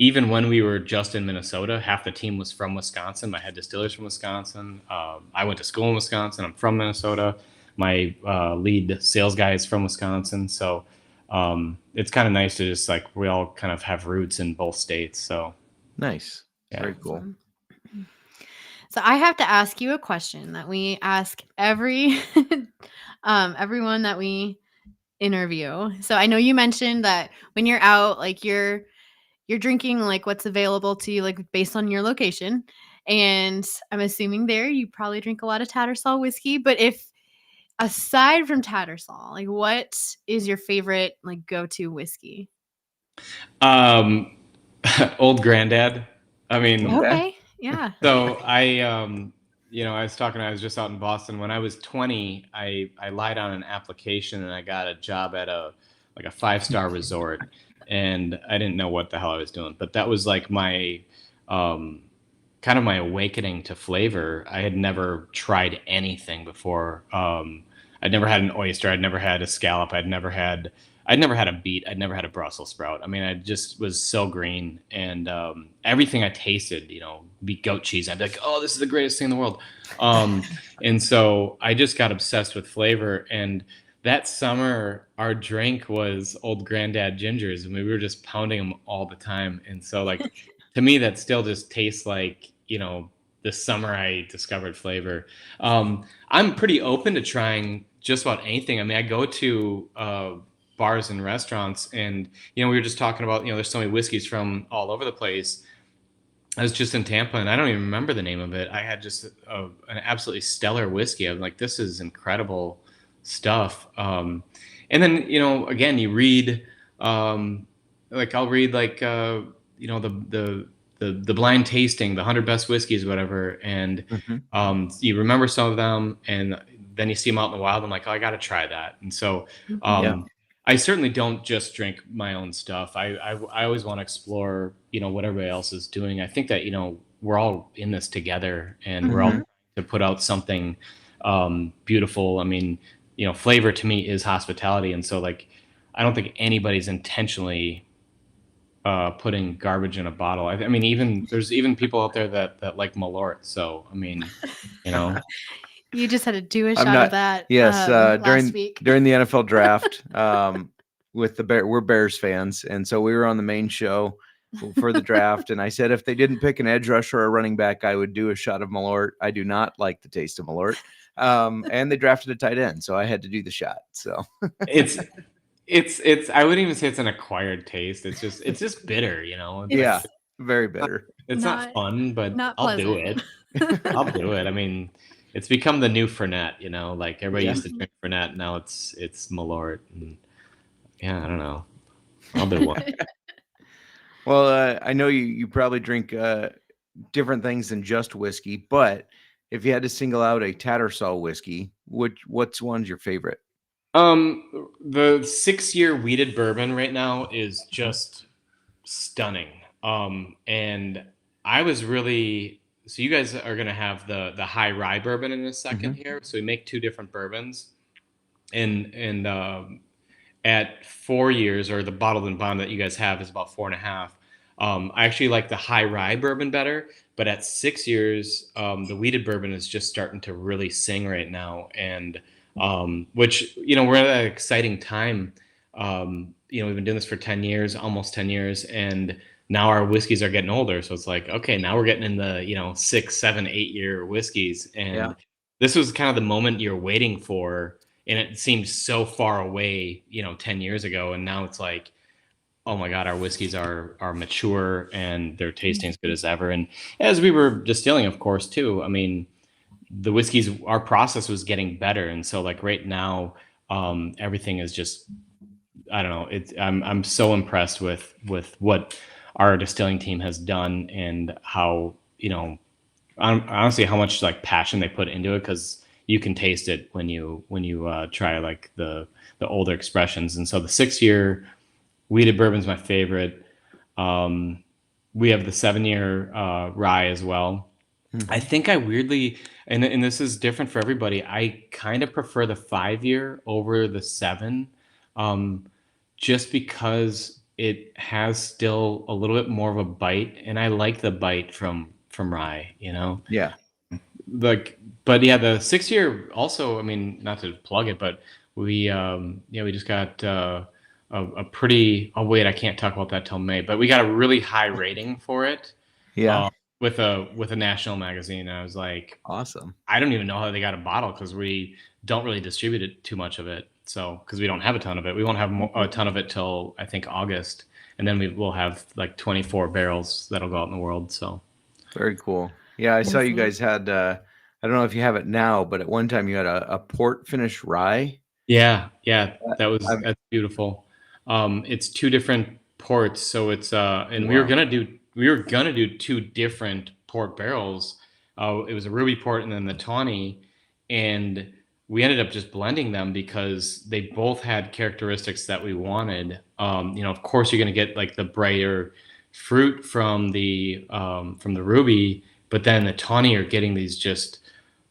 Even when we were just in Minnesota, half the team was from Wisconsin. My head distiller's from Wisconsin. I went to school in Wisconsin. I'm from Minnesota. My lead sales guy is from Wisconsin. So it's kind of nice to just like, we all kind of have roots in both states. So nice. Yeah. Very cool. So I have to ask you a question that we ask everyone that we interview. So I know you mentioned that when you're out, like you're drinking like what's available to you, like based on your location. And I'm assuming there you probably drink a lot of Tattersall whiskey. But if aside from Tattersall, like what is your favorite like go-to whiskey? Old Granddad. I mean, Okay. Yeah. So I was just out in Boston. When I was 20, I lied on an application and I got a job at a 5-star resort, and I didn't know what the hell I was doing. But that was like my kind of my awakening to flavor. I had never tried anything before. I'd never had an oyster. I'd never had a scallop. I'd never had a beet. I'd never had a Brussels sprout. I mean, I just was so green, and everything I tasted, be goat cheese, I'd be like, oh, this is the greatest thing in the world. And so I just got obsessed with flavor. And that summer, our drink was Old Granddad gingers, and we were just pounding them all the time. And so, like, to me, that still just tastes like, the summer I discovered flavor. I'm pretty open to trying just about anything. I mean, I go to bars and restaurants, and we were just talking about there's so many whiskeys from all over the place. I was just in Tampa, and I don't even remember the name of it. I had just an absolutely stellar whiskey. I'm like, this is incredible stuff. And then again, you read like I'll read like the blind tasting, the 100 best whiskeys, whatever, and you remember some of them, and then you see them out in the wild. I'm like, oh, I got to try that. And so I certainly don't just drink my own stuff. I always want to explore, what everybody else is doing. I think that, we're all in this together, and we're all trying to put out something beautiful. I mean, flavor to me is hospitality. And so like, I don't think anybody's intentionally putting garbage in a bottle. I mean, there's even people out there that like Malort. So, I mean, You just had to do a shot of that. Yes, last week. during the NFL draft, with we're Bears fans, and so we were on the main show for the draft. And I said if they didn't pick an edge rusher or a running back, I would do a shot of Malort. I do not like the taste of Malort. And they drafted a tight end, so I had to do the shot. So it's I wouldn't even say it's an acquired taste. It's just bitter, yeah, very bitter. It's not fun, but I'll do it. I'll do it. I mean, it's become the new Fernet, like everybody used to drink Fernet. Now it's Malort. And yeah, I don't know. I'll do one. Well, I know you probably drink different things than just whiskey, but if you had to single out a Tattersall whiskey, what's one's your favorite? The 6-year wheated bourbon right now is just stunning. And I was really, so you guys are going to have the high rye bourbon in a second here. So we make 2 different bourbons, and at 4 years, or the bottled and bond that you guys have is about 4.5. I actually like the high rye bourbon better, but at 6 years, the wheated bourbon is just starting to really sing right now. And which, we're at an exciting time. We've been doing this for 10 years, almost 10 years. And now our whiskeys are getting older. So it's like, okay, now we're getting in the, 6, 7, 8 year whiskeys. And this was kind of the moment you're waiting for. And it seemed so far away, 10 years ago. And now it's like, oh my God, our whiskeys are mature and they're tasting as good as ever. And as we were distilling, of course, too, I mean, the whiskeys, our process was getting better. And so like right now, everything is just, I don't know. I'm so impressed with what our distilling team has done and how, honestly, how much like passion they put into it. 'Cause you can taste it when you try like the older expressions. And so the 6-year wheated bourbon's my favorite. We have the 7-year rye as well. Mm-hmm. I think I weirdly, and this is different for everybody, I kind of prefer the 5-year over the 7, just because it has still a little bit more of a bite, and I like the bite from rye, Yeah. But yeah, the 6-year also, I mean, not to plug it, but we just got a pretty, oh wait, I can't talk about that till May, but we got a really high rating for it. Yeah. With a national magazine. And I was like, awesome. I don't even know how they got a bottle, because we don't really distribute it too much of it. So, because we don't have a ton of it, we won't have a ton of it till I think August. And then we will have like 24 barrels that'll go out in the world. So very cool. Yeah. I saw you guys had, I don't know if you have it now, but at one time you had a port finish rye. Yeah. That's beautiful. It's 2 different ports. So it's, and wow. we were going to do 2 different port barrels. It was a ruby port and then the tawny. And we ended up just blending them because they both had characteristics that we wanted. Of course you're going to get like the brighter fruit from the ruby, but then the tawny are getting these just,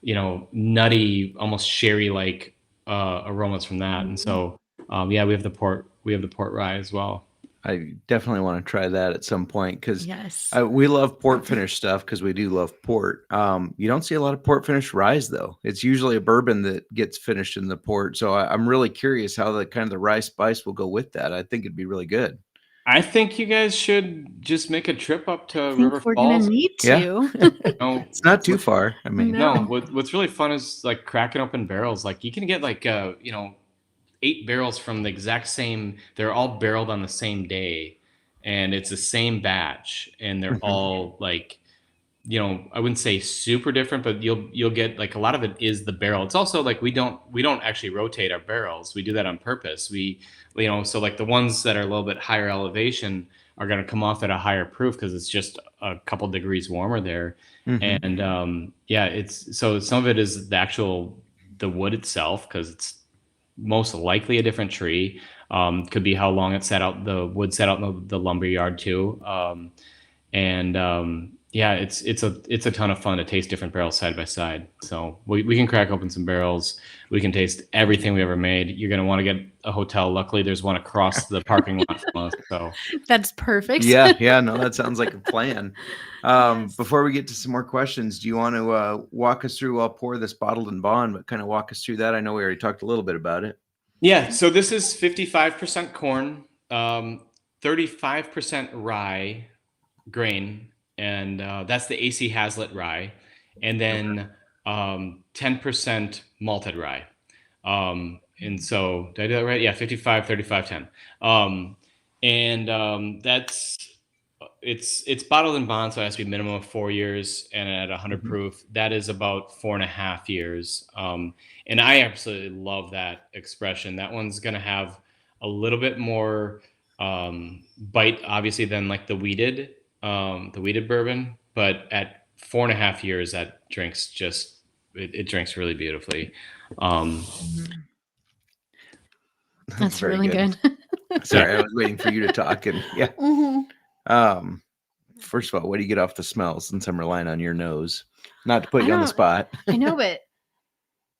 nutty, almost sherry-like aromas from that. And so, we have the port rye as well. I definitely want to try that at some point, because yes, we love port finish stuff because we do love port. You don't see a lot of port finish ryes though. It's usually a bourbon that gets finished in the port. So I'm really curious how the rye spice will go with that. I think it'd be really good. I think you guys should just make a trip up to River we're Falls. Gonna need to. Yeah. It's not too far. I mean, no. What's really fun is like cracking open barrels. Like you can get like 8 barrels from the exact same. They're all barreled on the same day, and it's the same batch, and they're all like, I wouldn't say super different, but you'll get like a lot of it is the barrel. It's also like we don't actually rotate our barrels. We do that on purpose. So like the ones that are a little bit higher elevation are going to come off at a higher proof because it's just a couple degrees warmer there. Mm-hmm. And it's so some of it is the wood itself, because it's most likely a different tree. Could be how long the wood sat out in the lumber yard too. It's a ton of fun to taste different barrels side by side. So we can crack open some barrels. We can taste everything we ever made. You're going to want to get a hotel. Luckily, there's one across the parking lot from us. So that's perfect. Yeah. No, that sounds like a plan. Yes. Before we get to some more questions, do you want to walk us through? I'll pour this bottled and bond, but kind of walk us through that. I know we already talked a little bit about it. Yeah. So this is 55% corn, 35% rye grain. And that's the AC Hazlitt rye, and then 10% malted rye. And so did I do that right? Yeah, 55, 35, 10. It's bottled and bond, so it has to be minimum of 4 years, and at 100 proof, that is about 4.5 years. And I absolutely love that expression. That one's going to have a little bit more bite, obviously, than like the wheated bourbon, but at 4.5 years, that drinks it drinks really beautifully. That's really good. Sorry, I was waiting for you to talk. And yeah. Mm-hmm. First of all, what do you get off the smell, since I'm relying on your nose? Not to put you on the spot. I know, but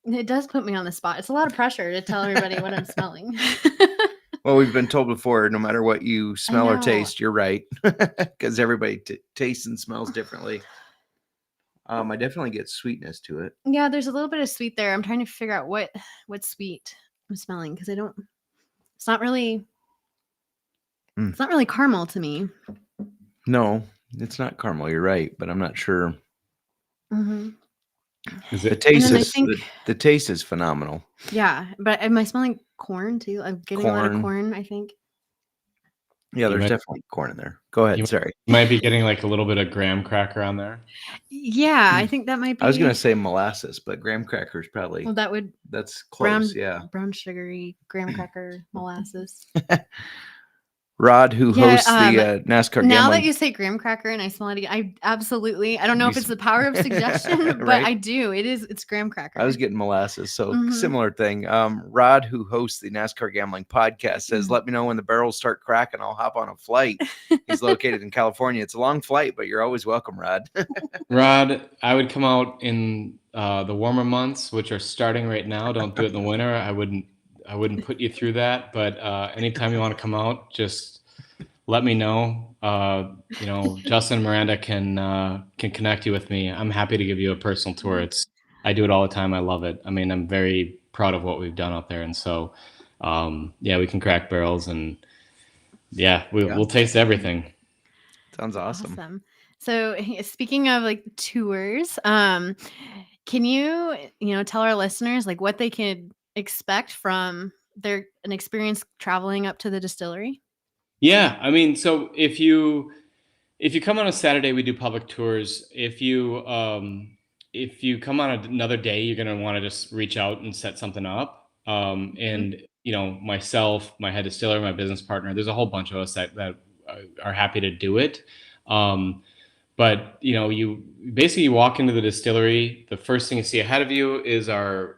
it does put me on the spot. It's a lot of pressure to tell everybody what I'm smelling. Well, we've been told before, no matter what you smell or know. taste, you're right, because everybody tastes and smells differently. I definitely get sweetness to it. Yeah, there's a little bit of sweet there. I'm trying to figure out what sweet I'm smelling because it's not really caramel to me. No, it's not caramel. You're right, but I'm not sure. Mm-hmm. The taste I is think, the taste is phenomenal. yeah, but am I smelling corn too? I'm getting a lot of corn, I think. Yeah, there's definitely corn in there. Go ahead. Sorry. You might be getting like a little bit of graham cracker on there. Yeah, I think that might be. I was going to say molasses, but graham crackers probably. Well, that's close. brown sugary graham cracker molasses. Rod, who hosts the NASCAR now gambling. that you say graham cracker and I smell it again, I don't know if it's the power of suggestion, but right? I do. It's graham cracker. I was getting molasses, so similar thing. Rod, who hosts the NASCAR gambling podcast, says, "Let me know when the barrels start cracking. I'll hop on a flight." He's located in California. It's a long flight, but you're always welcome, Rod. Rod, I would come out in the warmer months, which are starting right now. Don't do it in the winter. I wouldn't put you through that, but anytime you want to come out, just let me know. Justin and Miranda can connect you with me. I'm happy to give you a personal tour. I do it all the time. I love it. I mean, I'm very proud of what we've done out there. And so, we can crack barrels and we'll taste everything. Sounds awesome. So speaking of like tours, can you tell our listeners like what they could expect from an experience traveling up to the distillery? Yeah, I mean, so if you come on a Saturday, we do public tours. If you come on another day, you're gonna want to just reach out and set something up. And myself, my head distiller, my business partner, there's a whole bunch of us that are happy to do it. But you basically walk into the distillery. The first thing you see ahead of you is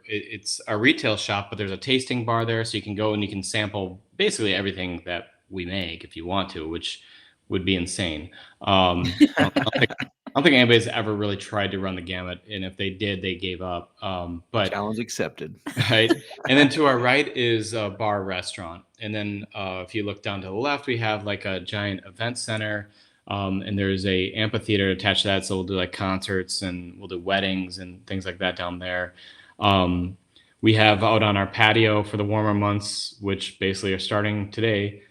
it's our retail shop, but there's a tasting bar there, so you can go and you can sample basically everything that we make if you want to, which would be insane. I don't think anybody's ever really tried to run the gamut, and if they did, they gave up. But challenge accepted. Right, and then to our right is a bar restaurant, and then if you look down to the left, we have like a giant event center. And there's a amphitheater attached to that, so we'll do like concerts and we'll do weddings and things like that down there. We have out on our patio for the warmer months, which basically are starting today.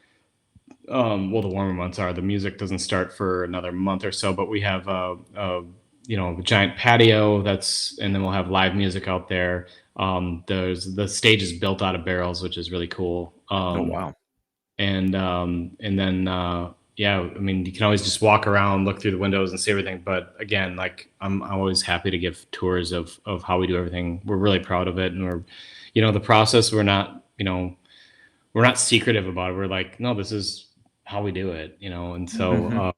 The warmer months the music doesn't start for another month or so, but we have a giant patio and then we'll have live music out there. There's the stage is built out of barrels, which is really cool. Oh wow! And then. I mean, you can always just walk around, look through the windows and see everything. But again, like I'm always happy to give tours of how we do everything. We're really proud of it. And we're, the process, we're not secretive about it. We're like, no, this is how we do it, and so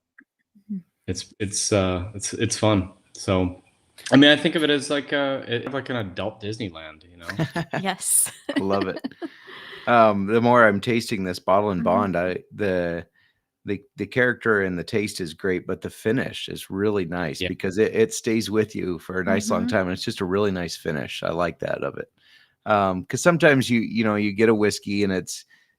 it's fun. So, I mean, I think of it as like an adult Disneyland, Yes. Love it. The more I'm tasting this bottle and bond, the character and the taste is great, but the finish is really nice because it stays with you for a nice long time. And it's just a really nice finish. I like that of it. Cause sometimes you get a whiskey and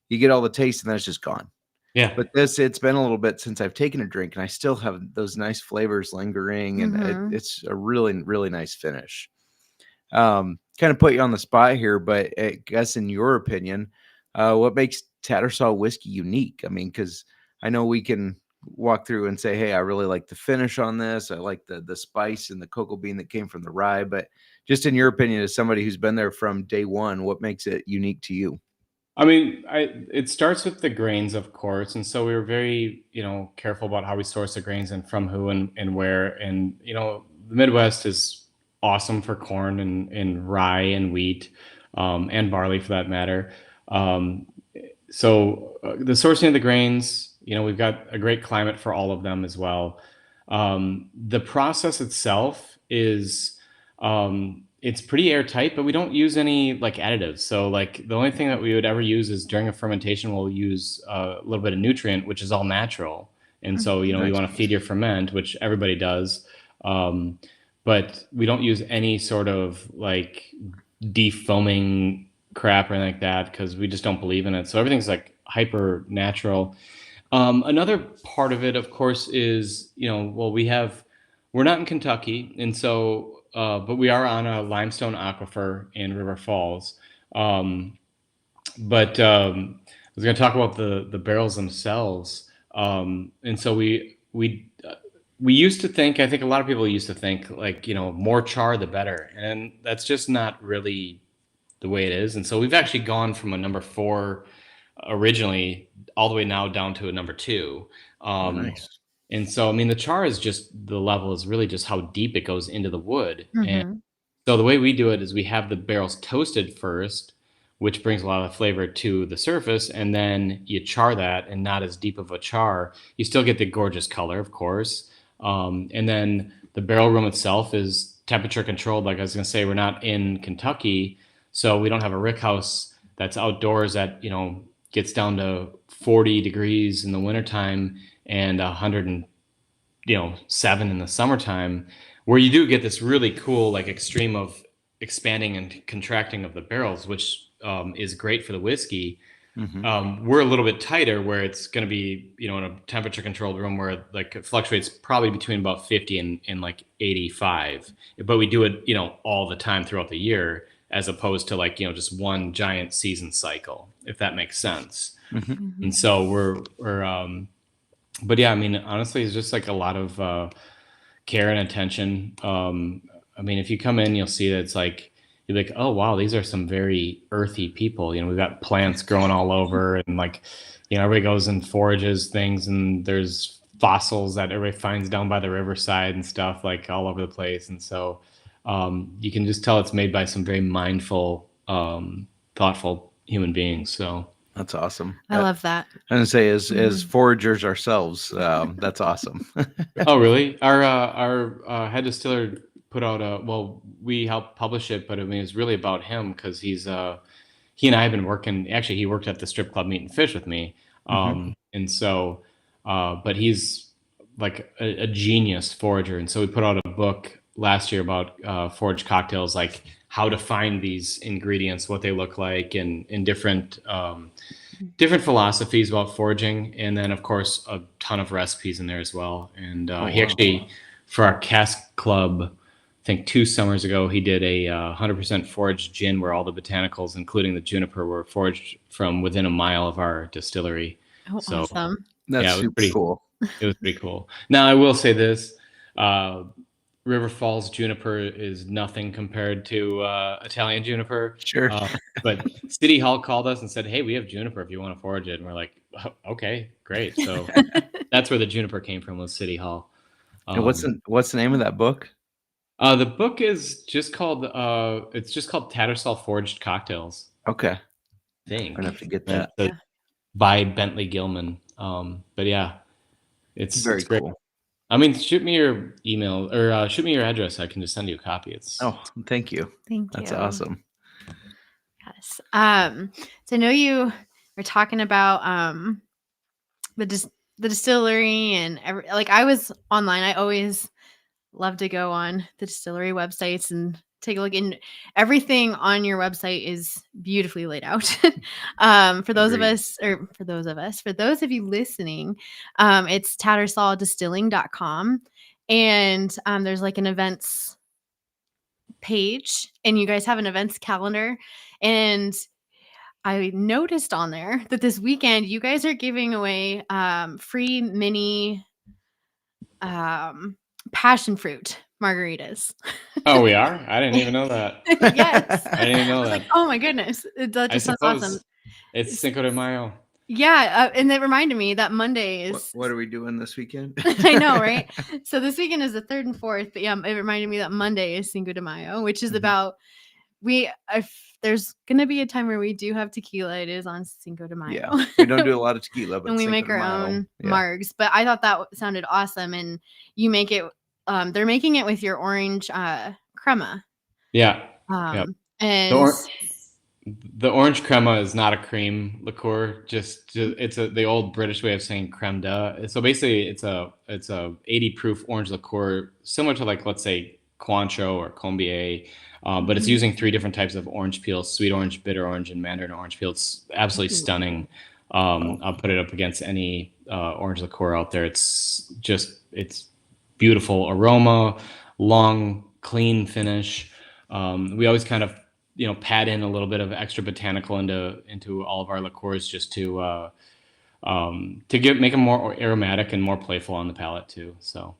you get all the taste and then it's just gone. Yeah. But it's been a little bit since I've taken a drink and I still have those nice flavors lingering and it's a really, really nice finish. Kind of put you on the spot here, but I guess in your opinion, what makes Tattersall whiskey unique? I mean, cause I know we can walk through and say, hey, I really like the finish on this. I like the spice and the cocoa bean that came from the rye. But just in your opinion, as somebody who's been there from day one, what makes it unique to you? I mean, it starts with the grains, of course. And so we were very, careful about how we source the grains and from who and where. And, the Midwest is awesome for corn and rye and wheat and barley for that matter. So the sourcing of the grains, we've got a great climate for all of them as well. The process itself is, it's pretty airtight, but we don't use any like additives. So like the only thing that we would ever use is during a fermentation, we'll use a little bit of nutrient, which is all natural. And so, you want to feed your ferment, which everybody does. But we don't use any sort of like defoaming crap or anything like that because we just don't believe in it. So everything's like hyper natural. Another part of it, of course, is, well, we're not in Kentucky, and so, but we are on a limestone aquifer in River Falls. But I was going to talk about the barrels themselves. And so we used to think, I think a lot of people used to think, like, more char the better, and that's just not really the way it is. And so we've actually gone from a number 4 originally all the way now down to a number 2. Nice. And so, I mean, the char is just, the level is really just how deep it goes into the wood. And so the way we do it is we have the barrels toasted first, which brings a lot of flavor to the surface, and then you char that, and not as deep of a char. You still get the gorgeous color, of course. And then the barrel room itself is temperature controlled. Like I was going to say, we're not in Kentucky, so we don't have a rick house that's outdoors that, gets down to 40 degrees in the wintertime and 107 in the summertime, where you do get this really cool, like, extreme of expanding and contracting of the barrels, which is great for the whiskey. We're a little bit tighter, where it's going to be, in a temperature controlled room where, like, it fluctuates probably between about 50 and like 85, but we do it, all the time throughout the year, as opposed to, like, just one giant season cycle, if that makes sense. And so we're but yeah, I mean, honestly, it's just like a lot of care and attention. I mean, if you come in, you'll see that it's like, you're like, oh wow, these are some very earthy people. We've got plants growing all over, and, like, everybody goes and forages things, and there's fossils that everybody finds down by the riverside and stuff, like, all over the place. And so you can just tell it's made by some very mindful, thoughtful human beings. So That's awesome. I love that. I'm gonna say, as foragers ourselves, that's awesome. Oh, really? Our head distiller put out we helped publish it, but I mean, it's really about him, because he and I have been working. Actually, he worked at the strip club Meat and Fish with me, and so, but he's like a genius forager, and so we put out a book last year about foraged cocktails, like how to find these ingredients, what they look like, and different philosophies about foraging, and then, of course, a ton of recipes in there as well. And he actually, for our cask club, I think 2 summers ago, he did a 100% foraged gin, where all the botanicals, including the juniper, were foraged from within a mile of our distillery. Oh, so awesome. That's super cool. It was pretty cool. Now, I will say this. River Falls juniper is nothing compared to Italian juniper. Sure. But City Hall called us and said, hey, we have juniper if you want to forage it. And we're like, oh, okay, great. So that's where the juniper came from, was City Hall. And what's the name of that book? The book is just called Tattersall Foraged Cocktails. Okay. I think. I'm gonna have to get that. By Bentley Gilman. But yeah, it's very great. cool. I mean, shoot me your email, or shoot me your address. I can just send you a copy. Thank you. Thank you. That's awesome. Yes. So I know you were talking about the distillery, and like, I was online. I always love to go on the distillery websites and take a look, and everything on your website is beautifully laid out. For those of you listening, it's tattersaldistilling.com, and there's like an events page, and you guys have an events calendar, and I noticed on there that this weekend you guys are giving away free mini passion fruit margaritas. Oh, we are? I didn't even know that. Yes. I didn't even know that. Like, oh my goodness. That just sounds awesome. It's Cinco de Mayo. Yeah. And it reminded me that Monday is... What are we doing this weekend? I know, right? So this weekend is the 3rd and 4th. But yeah, it reminded me that Monday is Cinco de Mayo, which is about... If there's going to be a time where we do have tequila, it is on Cinco de Mayo. Yeah. We don't do a lot of tequila, but and we make our own margs. But I thought that sounded awesome. And you make it... they're making it with your orange crema. Yeah. And the orange crema is not a cream liqueur. Just it's the old British way of saying creme de. So basically, it's a 80 proof orange liqueur, similar to, like, let's say Cointreau or Combier, but it's using 3 different types of orange peels: sweet orange, bitter orange, and mandarin orange peel. It's absolutely stunning. I'll put it up against any orange liqueur out there. It's beautiful aroma, long, clean finish. We always kind of, pad in a little bit of extra botanical into all of our liqueurs just to make them more aromatic and more playful on the palate too. So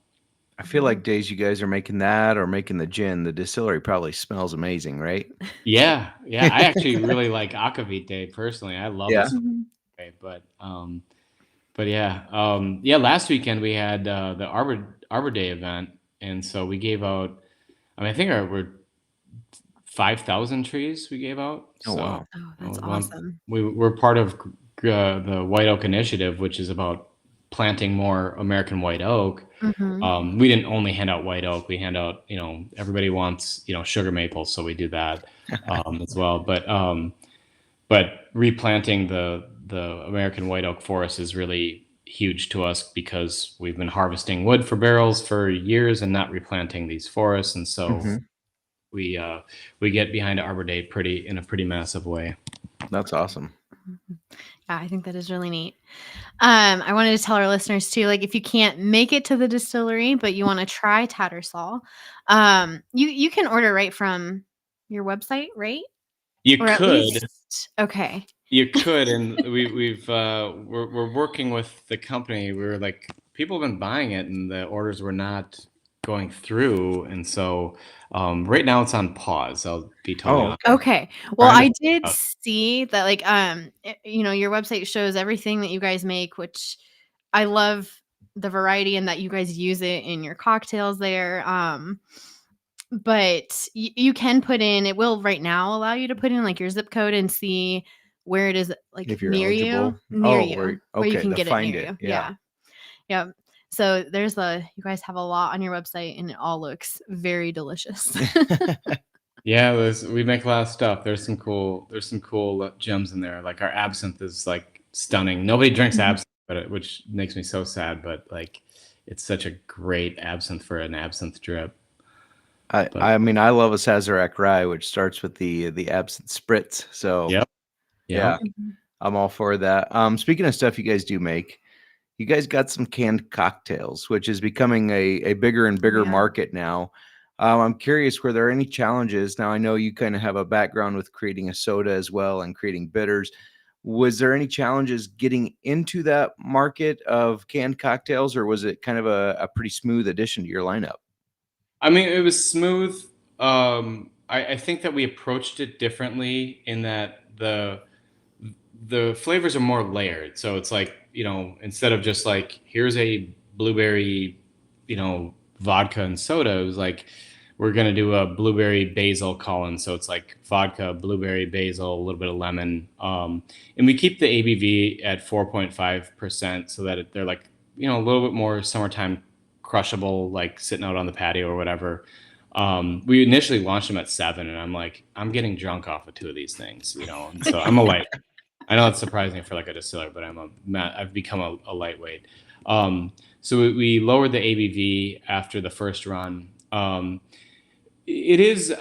I feel like days you guys are making that or making the gin, the distillery probably smells amazing, right? yeah. I actually really like Aquavit Day personally. I love Yeah. it. Okay, but yeah. Last weekend we had the Arbor Day event, and so we gave out. I think we're 5,000 trees we gave out. Oh, wow. Oh, that's awesome. We're part of the White Oak Initiative, which is about planting more American white oak. We didn't only hand out white oak. We hand out, everybody wants, sugar maple, so we do that as well. But replanting the American white oak forest is really huge to us because we've been harvesting wood for barrels for years and not replanting these forests, and so we get behind Arbor Day in a pretty massive way. That's awesome. Yeah, I think that is really neat. I wanted to tell our listeners too, like if you can't make it to the distillery, but you want to try Tattersall, you can order right from your website, right? You Or at could. least, okay. You could, and we're working with the company. We were like, people have been buying it, and the orders were not going through, and so right now it's on pause. I'll be totally honest. Okay. Well, I did see that, like, your website shows everything that you guys make, which I love the variety and that you guys use it in your cocktails there. But you can put in, it will right now allow you to put in like your zip code and see where it is, like If you're near eligible. you, near Oh, you, right. where you Okay, can to get it find near it. you. Yeah. Yeah. So you guys have a lot on your website and it all looks very delicious. Yeah, we make a lot of stuff. There's some cool gems in there. Like our absinthe is like stunning. Nobody drinks absinthe, which makes me so sad. But like, it's such a great absinthe for an absinthe drip. I mean, I love a Sazerac rye, which starts with the absinthe spritz. So Yep. Yeah, I'm all for that. Speaking of stuff you guys do make, you guys got some canned cocktails, which is becoming a bigger and bigger market now. I'm curious, were there any challenges? Now, I know you kind of have a background with creating a soda as well and creating bitters. Was there any challenges getting into that market of canned cocktails, or was it kind of a pretty smooth addition to your lineup? I mean, it was smooth. I think that we approached it differently in that the flavors are more layered. So it's like, instead of just like, here's a blueberry, vodka and soda, it was like, we're going to do a blueberry basil Cullen. So it's like vodka, blueberry, basil, a little bit of lemon. And we keep the ABV at 4.5% so that they're like, a little bit more summertime crushable, like sitting out on the patio or whatever. We initially launched them at 7, and I'm like, I'm getting drunk off of 2 of these things, and so I'm a light. I know it's surprising for like a distiller, but I've become a lightweight. So we lowered the ABV after the first run. It is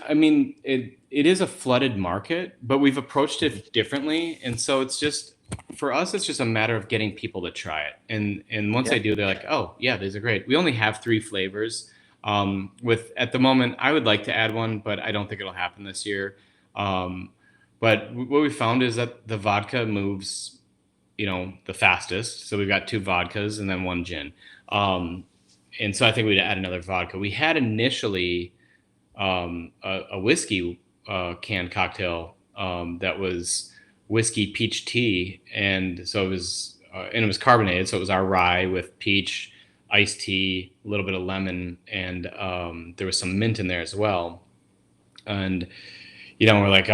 a flooded market, but we've approached it differently, and so it's just, for us, it's just a matter of getting people to try it. And once they do, they're like, oh yeah, these are great. We only have 3 flavors. At the moment, I would like to add one, but I don't think it'll happen this year. But what we found is that the vodka moves, the fastest. So we've got 2 vodkas and then 1 gin. And so I think we'd add another vodka. We had initially a whiskey canned cocktail that was whiskey peach tea, and so it was carbonated, so it was our rye with peach, iced tea, a little bit of lemon, and there was some mint in there as well. And we're like,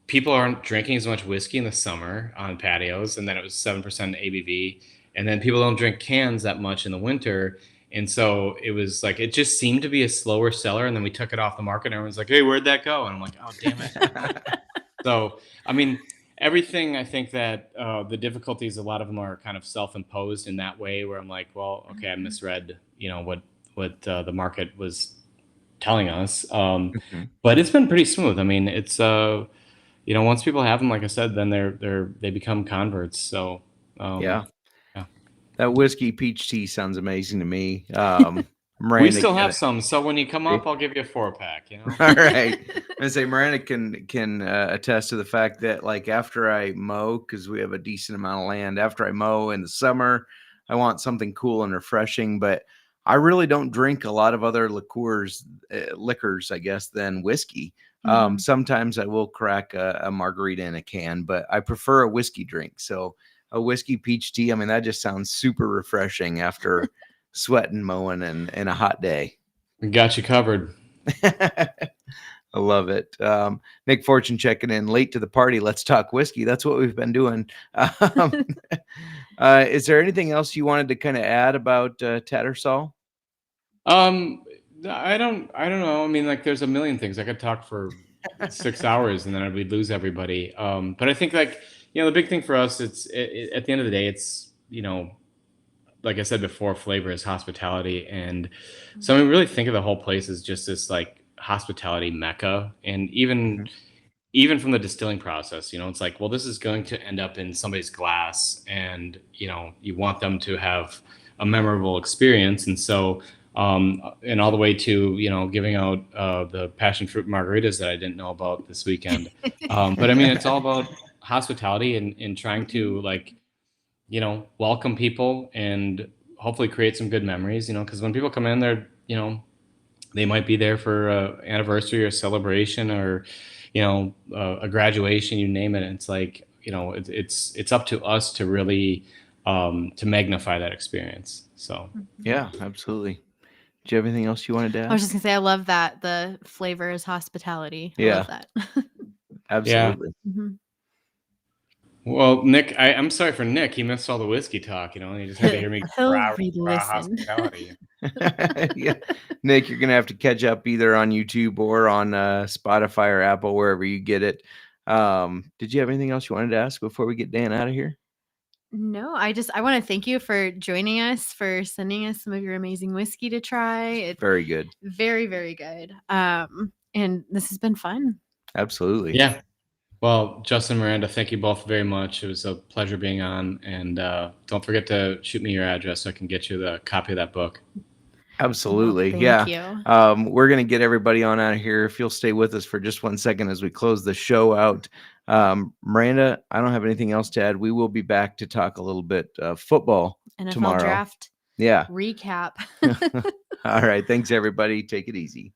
people aren't drinking as much whiskey in the summer on patios, and then it was 7% ABV, and then people don't drink cans that much in the winter. And so it was like, it just seemed to be a slower seller. And then we took it off the market and everyone's like, hey, where'd that go? And I'm like, oh, damn it. So, I mean, everything, I think that the difficulties, a lot of them are kind of self-imposed in that way, where I'm like, well, okay, I misread, what the market was telling us. But it's been pretty smooth. I mean, it's, once people have them, like I said, then they become converts. So Yeah. yeah. That whiskey peach tea sounds amazing to me. We Miranda still have some, so when you come up, I'll give you a 4-pack. All right. I say Miranda can attest to the fact that, like, after I mow, because we have a decent amount of land, after I mow in the summer, I want something cool and refreshing. But I really don't drink a lot of other liqueurs, I guess, than whiskey. Sometimes I will crack a margarita in a can, but I prefer a whiskey drink. So a whiskey peach tea, I mean, that just sounds super refreshing after sweating, mowing, and a hot day. We got you covered. I love it. Nick Fortune checking in late to the party. Let's talk whiskey. That's what we've been doing. Is there anything else you wanted to kind of add about Tattersall? I don't know. I mean, like, there's a million things I could talk for 6 hours and then we'd lose everybody. But I think, like, the big thing for us, at the end of the day, it's, like I said before, flavor is hospitality. And so I mean, really think of the whole place as just this, like, hospitality mecca. And even from the distilling process, it's like, well, this is going to end up in somebody's glass, and you want them to have a memorable experience. And so and all the way to giving out the passion fruit margaritas that I didn't know about this weekend. But I mean, it's all about hospitality and trying to, like, welcome people and hopefully create some good memories, because when people come in, they're, they might be there for an anniversary or celebration or, a graduation, you name it. And it's like, it's up to us to really, to magnify that experience. So. Yeah, absolutely. Do you have anything else you wanted to add? I was just gonna say, I love that the flavor is hospitality. I love that. Absolutely. Yeah. Well, Nick, I'm sorry for Nick. He missed all the whiskey talk, and he just had to hear me rah hospitality. Yeah. Nick, you're going to have to catch up either on YouTube or on Spotify or Apple, wherever you get it. Did you have anything else you wanted to ask before we get Dan out of here? No, I want to thank you for joining us, for sending us some of your amazing whiskey to try. It's very good. Very, very good. And this has been fun. Absolutely. Yeah. Well, Justin, Miranda, thank you both very much. It was a pleasure being on. And don't forget to shoot me your address so I can get you the copy of that book. Absolutely. Well, thank you. We're going to get everybody on out of here. If you'll stay with us for just 1 second as we close the show out. Miranda, I don't have anything else to add. We will be back to talk a little bit football NFL tomorrow. draft. Yeah. Recap. All right. Thanks, everybody. Take it easy.